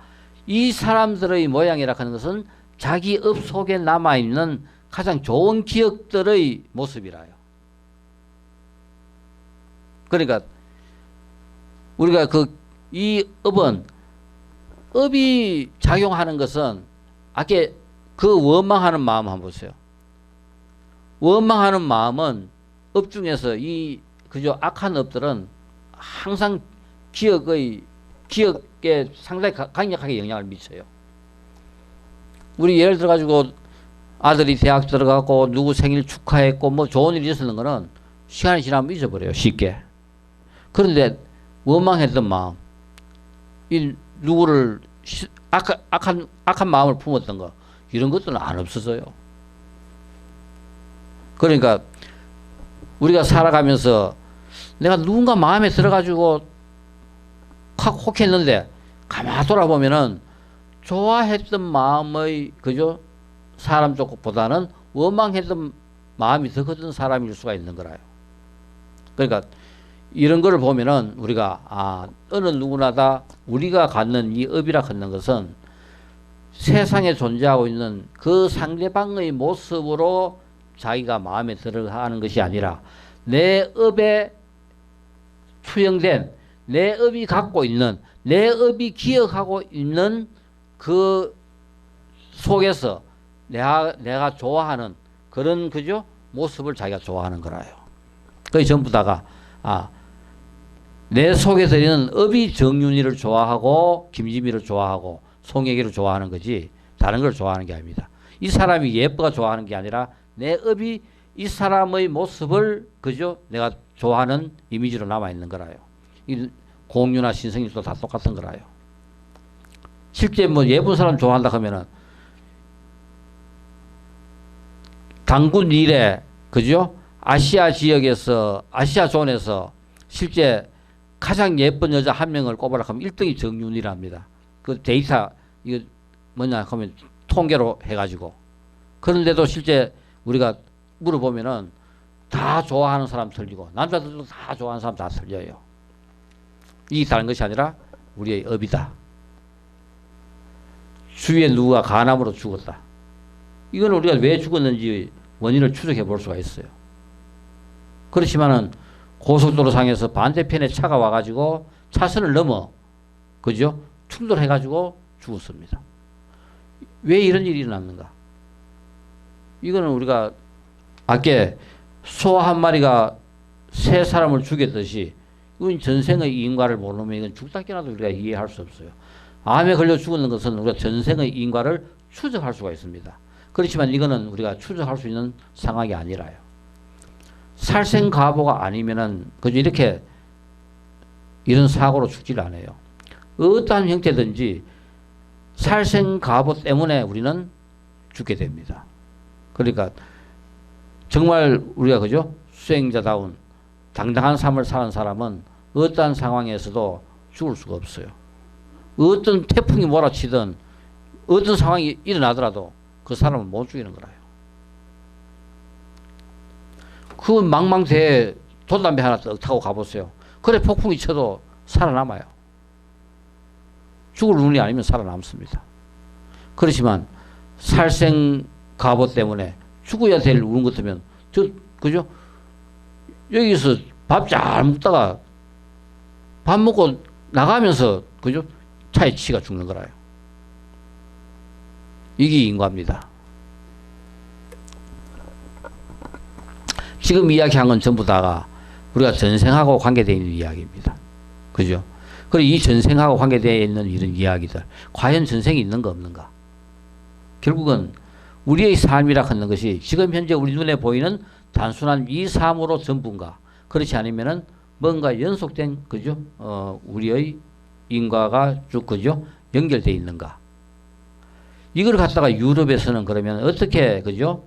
이 사람들의 모양이라 하는 것은 자기 업 속에 남아 있는 가장 좋은 기억들의 모습이라요. 그러니까 우리가 이 업이 작용하는 것은 아까 그 원망하는 마음 한번 보세요. 원망하는 마음은 업 중에서 그저 악한 업들은 항상 기억에 상당히 강력하게 영향을 미쳐요. 우리 예를 들어 가지고 아들이 대학 들어가고 누구 생일 축하했고 뭐 좋은 일이 있었는 거는 시간이 지나면 잊어버려요. 쉽게. 그런데 원망했던 마음, 이 누구를 악한 마음을 품었던 거 이런 것들은 안 없어져요. 그러니까 우리가 살아가면서 내가 누군가 마음에 들어가지고 확 혹했는데 가만 돌아보면은 좋아했던 마음의 그죠 사람 쪽보다는 원망했던 마음이 더 컸던 사람일 수가 있는 거라요. 그러니까 이런 거를 보면은 우리가 어느 누구나 다 우리가 갖는 이 업이라 하는 것은 세상에 존재하고 있는 그 상대방의 모습으로 자기가 마음에 들어하는 것이 아니라 내 업에 투영된 내 업이 갖고 있는 내 업이 기억하고 있는 그 속에서 내가 좋아하는 그런 그죠 모습을 자기가 좋아하는 거라요. 그게 전부 다가 내 속에 들이는 업이 정윤이를 좋아하고 김지미를 좋아하고 송혜기를 좋아하는 거지 다른 걸 좋아하는 게 아닙니다. 이 사람이 예뻐가 좋아하는 게 아니라 내 업이 이 사람의 모습을 그죠 내가 좋아하는 이미지로 남아 있는 거라요. 이 공유나 신성일도 다 똑같은 거라요. 실제 뭐 예쁜 사람 좋아한다 하면은 당군 일에 그죠 아시아 지역에서 아시아 존에서 실제 가장 예쁜 여자 한 명을 꼽으라 하면 1등이 정윤이랍니다. 그 데이터 이거 뭐냐 하면 통계로 해가지고 그런데도 실제 우리가 물어보면은 다 좋아하는 사람 틀리고 남자들도 다 좋아하는 사람 다 틀려요. 이게 다른 것이 아니라 우리의 업이다. 주위에 누가 간암으로 죽었다. 이건 우리가 왜 죽었는지 원인을 추적해 볼 수가 있어요. 그렇지만은 고속도로 상에서 반대편에 차가 와가지고 차선을 넘어 그죠? 충돌해가지고 죽었습니다. 왜 이런 일이 일어났는가? 이거는 우리가 아까 소 한 마리가 세 사람을 죽였듯이 이건 전생의 인과를 모르면 이건 죽다 깨나도 우리가 이해할 수 없어요. 암에 걸려 죽는 것은 우리가 전생의 인과를 추적할 수가 있습니다. 그렇지만 이거는 우리가 추적할 수 있는 상황이 아니라요. 살생가보가 아니면은 그저 이렇게 이런 사고로 죽지를 않아요. 어떠한 형태든지 살생가보 때문에 우리는 죽게 됩니다. 그러니까 정말 우리가 그죠 수행자다운 당당한 삶을 사는 사람은 어떠한 상황에서도 죽을 수가 없어요. 어떤 태풍이 몰아치든 어떤 상황이 일어나더라도 그 사람은 못 죽이는 거라요. 그 망망대해 돌담배 하나 떡 타고 가보세요. 그래 폭풍이 쳐도 살아남아요. 죽을 운이 아니면 살아남습니다. 그렇지만 살생가보 때문에 죽어야 될 운 같으면 그죠? 여기서 밥 잘 먹다가 밥 먹고 나가면서 그죠? 차에 치가 죽는 거라요. 이게 인과입니다. 지금 이야기한 건 전부 다가 우리가 전생하고 관계되어 있는 이야기입니다. 그죠? 그리고 이 전생하고 관계되어 있는 이런 이야기들 과연 전생이 있는가 없는가? 결국은 우리의 삶이라 하는 것이 지금 현재 우리 눈에 보이는 단순한 이 삶으로 전부인가? 그렇지 않으면은 뭔가 연속된 그죠? 우리의 인과가 쭉 그죠? 연결되어 있는가? 이걸 갖다가 유럽에서는 그러면 어떻게 그죠?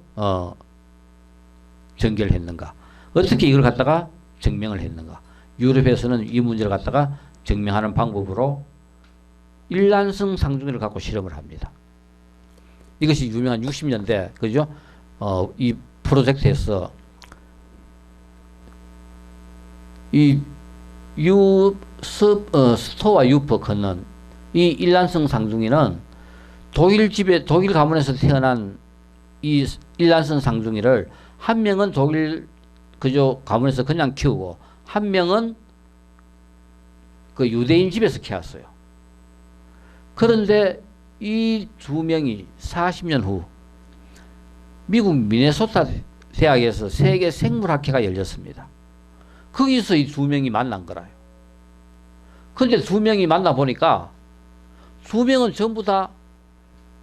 전결했는가? 어떻게 이걸 갖다가 증명을 했는가? 유럽에서는 이 문제를 갖다가 증명하는 방법으로 일란성 상중기를 갖고 실험을 합니다. 이것이 유명한 60년대 그죠? 이 프로젝트에서 이 스토와 유퍼 걷는 이 일란성 상중기는 독일 가문에서 태어난 이 일란성 상중기를 한 명은 독일 그저 가문에서 그냥 키우고 한 명은 그 유대인 집에서 키웠어요. 그런데 이 두 명이 40년 후 미국 미네소타 대학에서 세계 생물학회가 열렸습니다. 거기서 이 두 명이 만난 거라요. 근데 두 명이 만나 보니까 두 명은 전부 다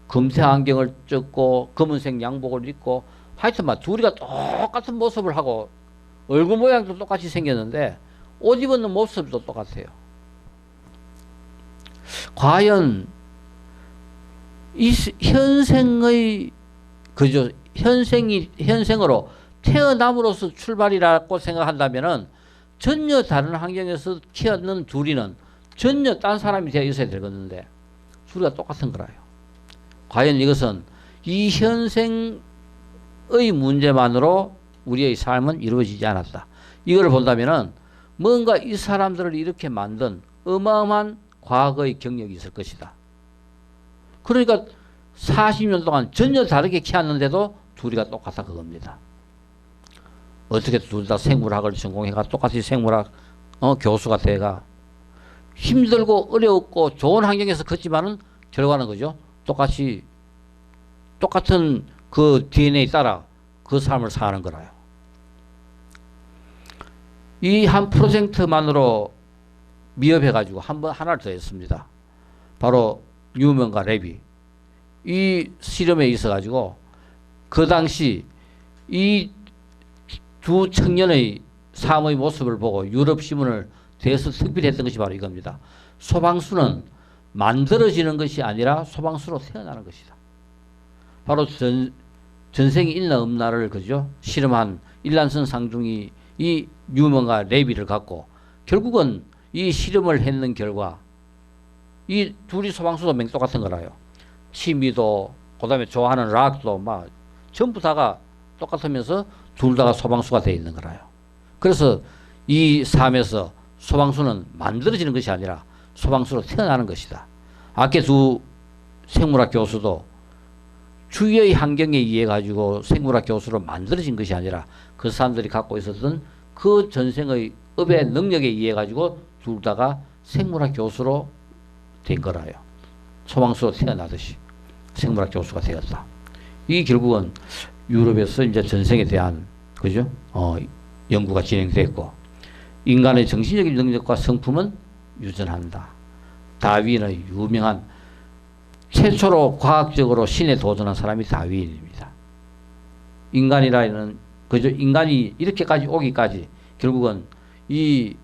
금색 안경을 쪘고 검은색 양복을 입고 하여튼 막 둘이가 똑같은 모습을 하고 얼굴 모양도 똑같이 생겼는데 옷 입는 모습도 똑같아요. 과연 이 현생의 그저 현생으로 태어남으로써 출발이라고 생각한다면은 전혀 다른 환경에서 키웠는 둘이는 전혀 딴 사람이 되어 있어야 되겠는데 둘이가 똑같은 거라요. 과연 이것은 이 현생의 문제만으로 우리의 삶은 이루어지지 않았다. 이걸 본다면은 뭔가 이 사람들을 이렇게 만든 어마어마한 과거의 경력이 있을 것이다. 그러니까 40년 동안 전혀 다르게 키웠는데도 둘이가 똑같아 그겁니다. 어떻게 둘 다 생물학을 전공해가 똑같이 생물학 교수가 돼가 힘들고 어려웠고 좋은 환경에서 컸지만은 결과는 그죠? 똑같은 그 DNA 따라 그 삶을 사는 거라요. 이 한 프로젝트만으로 미흡해가지고 하나를 더 했습니다. 바로 뉴먼과 레비. 이 실험에 있어가지고 그 당시 이 두 청년의 삶의 모습을 보고 유럽 신문을 대해서 특별히 했던 것이 바로 이겁니다. 소방수는 만들어지는 것이 아니라 소방수로 태어나는 것이다. 바로 전생이 있나 없나를 그죠? 실험한 일란성 상중이 이 뉴먼과 레비를 갖고 결국은 이 실험을 했는 결과 이 둘이 소방수도 맹똑같은 거라요. 취미도 그다음에 좋아하는 락도 막 전부 다가 똑같으면서 둘 다가 소방수가 되어 있는 거라요. 그래서 이 삶에서 소방수는 만들어지는 것이 아니라 소방수로 태어나는 것이다. 아까 두 생물학 교수도 주위의 환경에 의해 가지고 생물학 교수로 만들어진 것이 아니라 그 사람들이 갖고 있었던 그 전생의 업의 능력에 의해 가지고 둘 다가 생물학 교수로 된 거라요. 소방수로 태어나듯이 생물학 교수가 되었다. 이 결국은 유럽에서 이제 전생에 대한 그죠? 연구가 진행됐고 인간의 정신적인 능력과 성품은 유전한다. 다윈의 유명한 최초로 과학적으로 신에 도전한 사람이 다윈입니다. 인간이라는 그죠? 인간이 이렇게까지 오기까지 결국은 이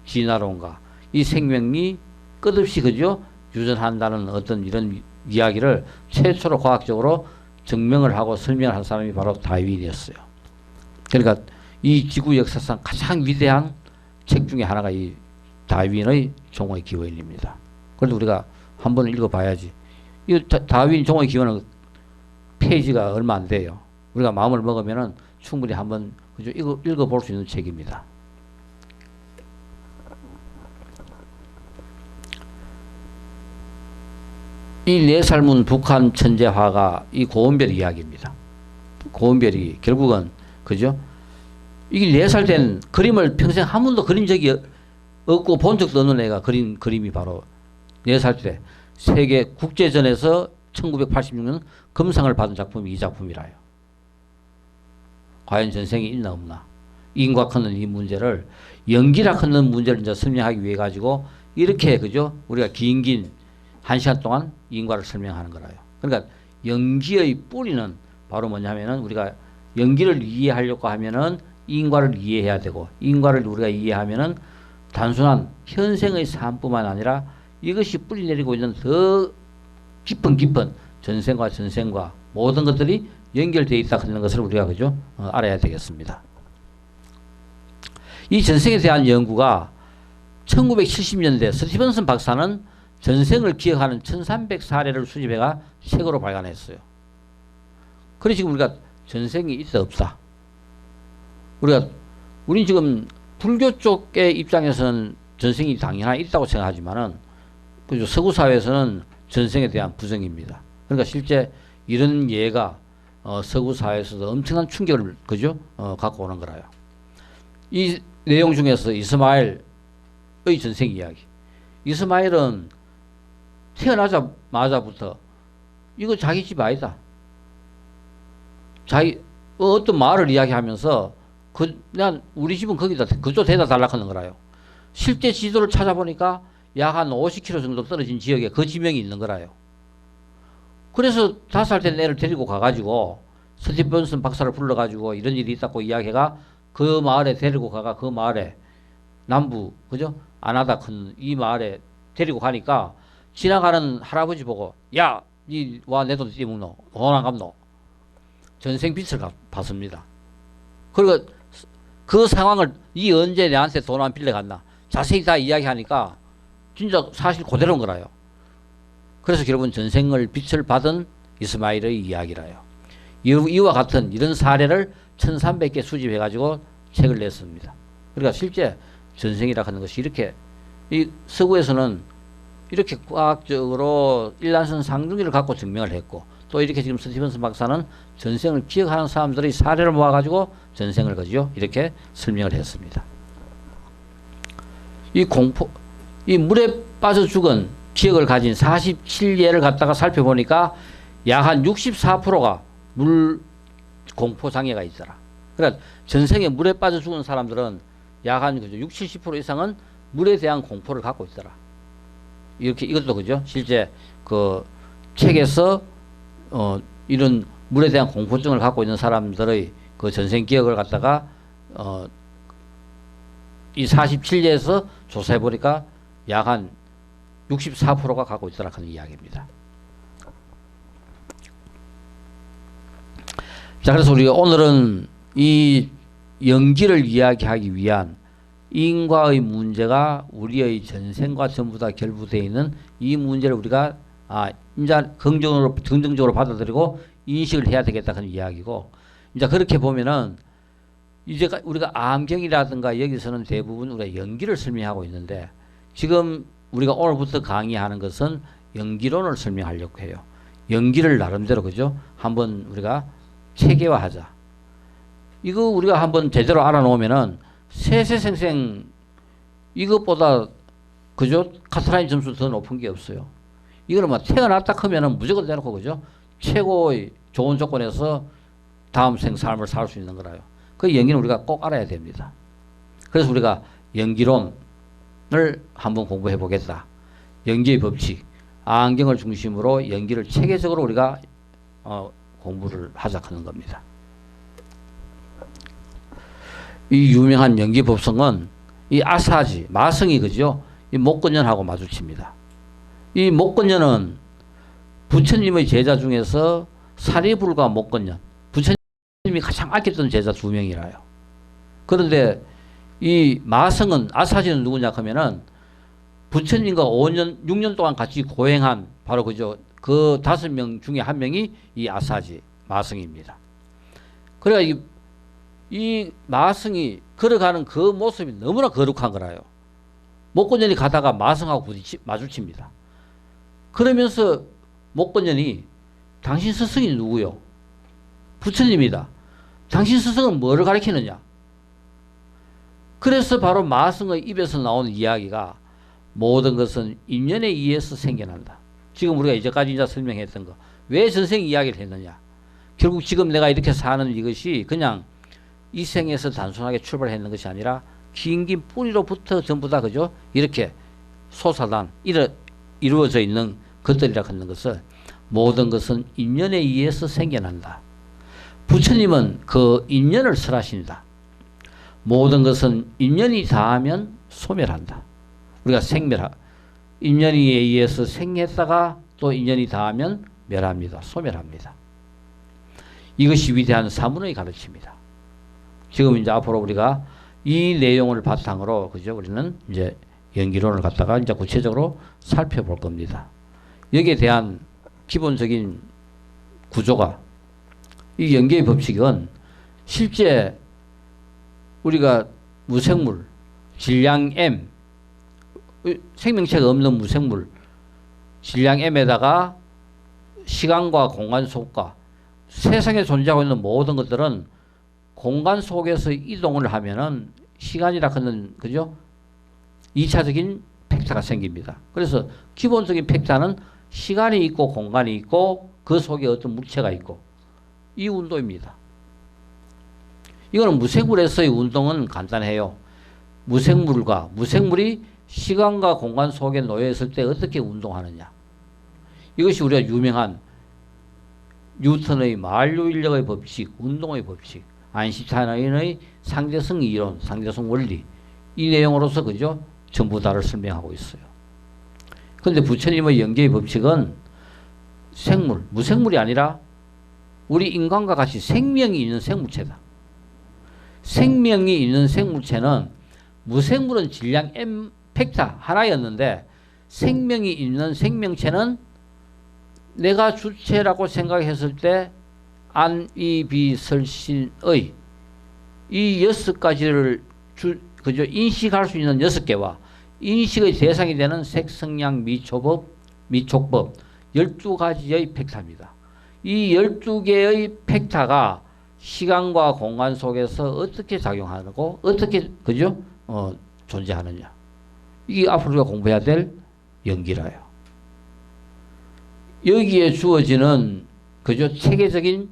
진화론과 이 생명이 끝없이 그죠? 유전한다는 어떤 이런 이야기를 최초로 과학적으로 증명을 하고 설명을 한 사람이 바로 다윈이었어요. 그러니까 이 지구 역사상 가장 위대한 책 중에 하나가 이 다윈의 종의 기원입니다. 그래도 우리가 한번 읽어봐야지. 이 다윈 종의 기원은 페이지가 얼마 안 돼요. 우리가 마음을 먹으면은 충분히 한번 그죠? 읽어볼 수 있는 책입니다. 이 내 삶은 북한 천재화가 이 고은별 이야기입니다. 고은별이 결국은 그죠? 이게 4살 된 그림을 평생 한 번도 그린 적이 없고 본 적도 없는 애가 그린 그림이 바로 4살 때 세계 국제전에서 1986년 금상을 받은 작품이 이 작품이라요. 과연 전생이 있나 없나? 인과 걷는 이 문제를 연기라 걷는 문제를 이제 설명하기 위해 가지고 이렇게 그죠? 우리가 긴 1시간 동안 인과를 설명하는 거라요. 그러니까 연기의 뿌리는 바로 뭐냐면은 우리가 연기를 이해하려고 하면은 인과를 이해해야 되고 인과를 우리가 이해하면은 단순한 현생의 삶뿐만 아니라 이것이 뿌리 내리고 있는 더 깊은 전생과 모든 것들이 연결되어 있다 하는 것을 우리가 그죠? 알아야 되겠습니다. 이 전생에 대한 연구가 1970년대 스티븐슨 박사는 전생을 기억하는 1300사례를 수집해가 책으로 발간했어요. 그래 지금 우리가 전생이 있다 없다. 우린 지금 불교 쪽의 입장에서는 전생이 당연히 있다고 생각하지만은 그죠? 서구 사회에서는 전생에 대한 부정입니다. 그러니까 실제 이런 예가 서구 사회에서도 엄청난 충격을 그죠? 갖고 오는 거라요. 이 내용 중에서 이스마엘의 전생 이야기. 이스마엘은 태어나자마자부터 이거 자기 집 아니다. 자기 어떤 마을을 이야기하면서 난 우리 집은 거기다 그쪽 대다 달라하는 거라요. 실제 지도를 찾아보니까 약 한 50km 정도 떨어진 지역에 그 지명이 있는 거라요. 그래서 5살 된 애를 데리고 가가지고 스티븐슨 박사를 불러가지고 이런 일이 있다고 이야기가 그 마을에 데리고 가가 그 마을에 남부 그죠? 아나다 큰 이 마을에 데리고 가니까 지나가는 할아버지 보고 야, 니 와 내 돈 떼먹노? 돈 안 갚노? 전생 빚을 받습니다. 그리고 그 상황을 이 언제 내한테 돈 안 빌려갔나? 자세히 다 이야기하니까 진짜 사실 그대로인 거라요. 그래서 결국은 전생을 빚을 받은 이스마일의 이야기라요. 이와 같은 이런 사례를 1300개 수집해가지고 책을 냈습니다. 그러니까 실제 전생이라 하는 것이 이렇게 이 서구에서는 이렇게 과학적으로 일란성 상중기를 갖고 증명을 했고 또 이렇게 지금 스티븐슨 박사는 전생을 기억하는 사람들의 사례를 모아가지고 전생을 그죠? 이렇게 설명을 했습니다. 이 물에 빠져 죽은 기억을 가진 47예를 갖다가 살펴보니까 약 한 64%가 물 공포 장애가 있더라. 그러니까 전생에 물에 빠져 죽은 사람들은 약 한 그죠? 60, 70% 이상은 물에 대한 공포를 갖고 있더라. 이렇게 이것도 그죠? 실제 그 책에서 이런 물에 대한 공포증을 갖고 있는 사람들의 그 전생 기억을 갖다가 이 47예에서 조사해 보니까 약 한 64%가 갖고 있더라 하는 이야기입니다. 자, 그래서 우리가 오늘은 이 연기를 이야기하기 위한 인과의 문제가 우리의 전생과 전부 다 결부되어 있는 이 문제를 우리가 이제 긍정적으로 받아들이고 인식을 해야 되겠다 하는 이야기고, 이제 그렇게 보면은 이제 우리가 암경이라든가 여기서는 대부분 우리가 연기를 설명하고 있는데, 지금 우리가 오늘부터 강의하는 것은 연기론을 설명하려고 해요. 연기를 나름대로 그죠? 한번 우리가 체계화하자. 이거 우리가 한번 제대로 알아놓으면은 세세생생 이것보다 그죠? 카트라인 점수 더 높은 게 없어요. 이거는 뭐 태어났다 하면은 무조건 대놓고 그죠? 최고의 좋은 조건에서 다음 생 삶을 살 수 있는 거라요. 그 연기는 우리가 꼭 알아야 됩니다. 그래서 우리가 연기론을 한번 공부해 보겠다. 연기의 법칙, 안경을 중심으로 연기를 체계적으로 우리가 공부를 하자 하는 겁니다. 이 유명한 연기 법성은 이 아사지, 마성이 그죠? 이 목건년하고 마주칩니다. 이 목건년은 부처님의 제자 중에서 사리불과 목건년, 부처님이 가장 아꼈던 제자 2명이라요. 그런데 이 마성은, 아사지는 누구냐 하면은 부처님과 5년, 6년 동안 같이 고행한 바로 그죠? 그 5명 중에 한 명이 이 아사지, 마성입니다. 그래야 이 마성이 걸어가는 그 모습이 너무나 거룩한 거라요. 목건년이 가다가 마성하고 마주칩니다. 그러면서 목건년이 당신 스승이 누구요? 부처님이다. 당신 스승은 뭐를 가리키느냐? 그래서 바로 마성의 입에서 나오는 이야기가 모든 것은 인연에 의해서 생겨난다. 지금 우리가 이제까지 이제 설명했던 거. 왜 전생 이야기를 했느냐? 결국 지금 내가 이렇게 사는 이것이 그냥 이 생에서 단순하게 출발했는 것이 아니라 긴 뿌리로부터 전부 다 그죠? 이렇게 솟아난 이루어져 있는 것들이라 하는 것을 모든 것은 인연에 의해서 생겨난다. 부처님은 그 인연을 설하신다. 모든 것은 인연이 닿으면 소멸한다. 우리가 인연에 의해서 생했다가 또 인연이 닿으면 멸합니다. 소멸합니다. 이것이 위대한 사문의 가르침입니다. 지금 이제 앞으로 우리가 이 내용을 바탕으로 그죠? 우리는 이제 연기론을 갖다가 이제 구체적으로 살펴볼 겁니다. 여기에 대한 기본적인 구조가 이 연계의 법칙은 실제 우리가 무생물, 질량 M, 생명체가 없는 무생물, 질량 M에다가 시간과 공간 속과 세상에 존재하고 있는 모든 것들은 공간 속에서 이동을 하면은 시간이라 하는 그죠? 2차적인 팩타가 생깁니다. 그래서 기본적인 팩타는 시간이 있고 공간이 있고 그 속에 어떤 물체가 있고 이 운동입니다. 이거는 무생물에서의 운동은 간단해요. 무생물이 시간과 공간 속에 놓여 있을 때 어떻게 운동하느냐. 이것이 우리가 유명한 뉴턴의 만류인력의 법칙, 운동의 법칙, 아인슈타인의 상대성 이론, 상대성 원리 이 내용으로서 그죠? 전부 다를 설명하고 있어요. 그런데 부처님의 연계의 법칙은 무생물이 아니라 우리 인간과 같이 생명이 있는 생물체다. 생명이 있는 생물체는 무생물은 질량 M 팩타 하나였는데 생명이 있는 생명체는 내가 주체라고 생각했을 때 안, 이, 비, 설, 신의 이 6가지를 그저 인식할 수 있는 6개와 인식의 대상이 되는 색, 성량, 미초법, 미촉법 12가지의 팩타입니다. 이 12개의 팩타가 시간과 공간 속에서 어떻게 작용하고 어떻게 그죠? 존재하느냐. 이게 앞으로 우리가 공부해야 될 연기라요. 여기에 주어지는 그저 체계적인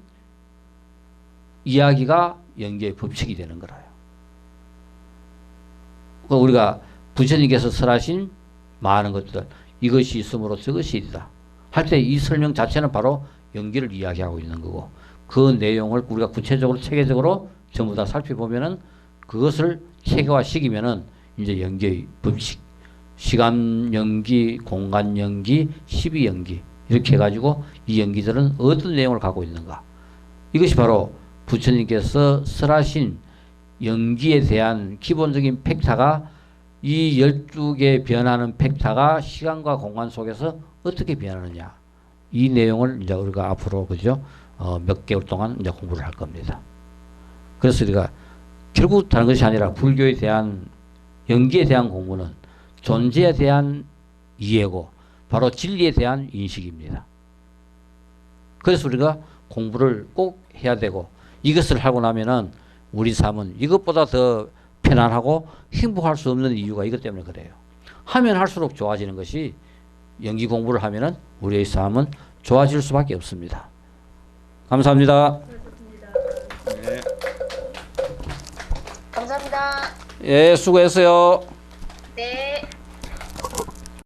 이야기가 연기의 법칙이 되는 거라요. 우리가 부처님께서 설하신 많은 것들 이것이 있으므로 저것이 있다 할 때 이 설명 자체는 바로 연기를 이야기하고 있는 거고 그 내용을 우리가 구체적으로 체계적으로 전부 다 살펴보면은 그것을 체계화시키면은 이제 연기의 법칙, 시간 연기, 공간 연기, 시비 연기 이렇게 해가지고 이 연기들은 어떤 내용을 갖고 있는가. 이것이 바로 부처님께서 설하신 연기에 대한 기본적인 팩타가 이 12개 변하는 팩타가 시간과 공간 속에서 어떻게 변하느냐. 이 내용을 이제 우리가 앞으로 그죠? 몇 개월 동안 이제 공부를 할 겁니다. 그래서 우리가 결국 다른 것이 아니라 불교에 대한 연기에 대한 공부는 존재에 대한 이해고 바로 진리에 대한 인식입니다. 그래서 우리가 공부를 꼭 해야 되고 이것을 하고 나면은 우리 삶은 이것보다 더 편안하고 행복할 수 없는 이유가 이것 때문에 그래요. 하면 할수록 좋아지는 것이 연기 공부를 하면은 우리의 삶은 좋아질 수밖에 없습니다. 감사합니다. 감사합니다. 예, 수고했어요.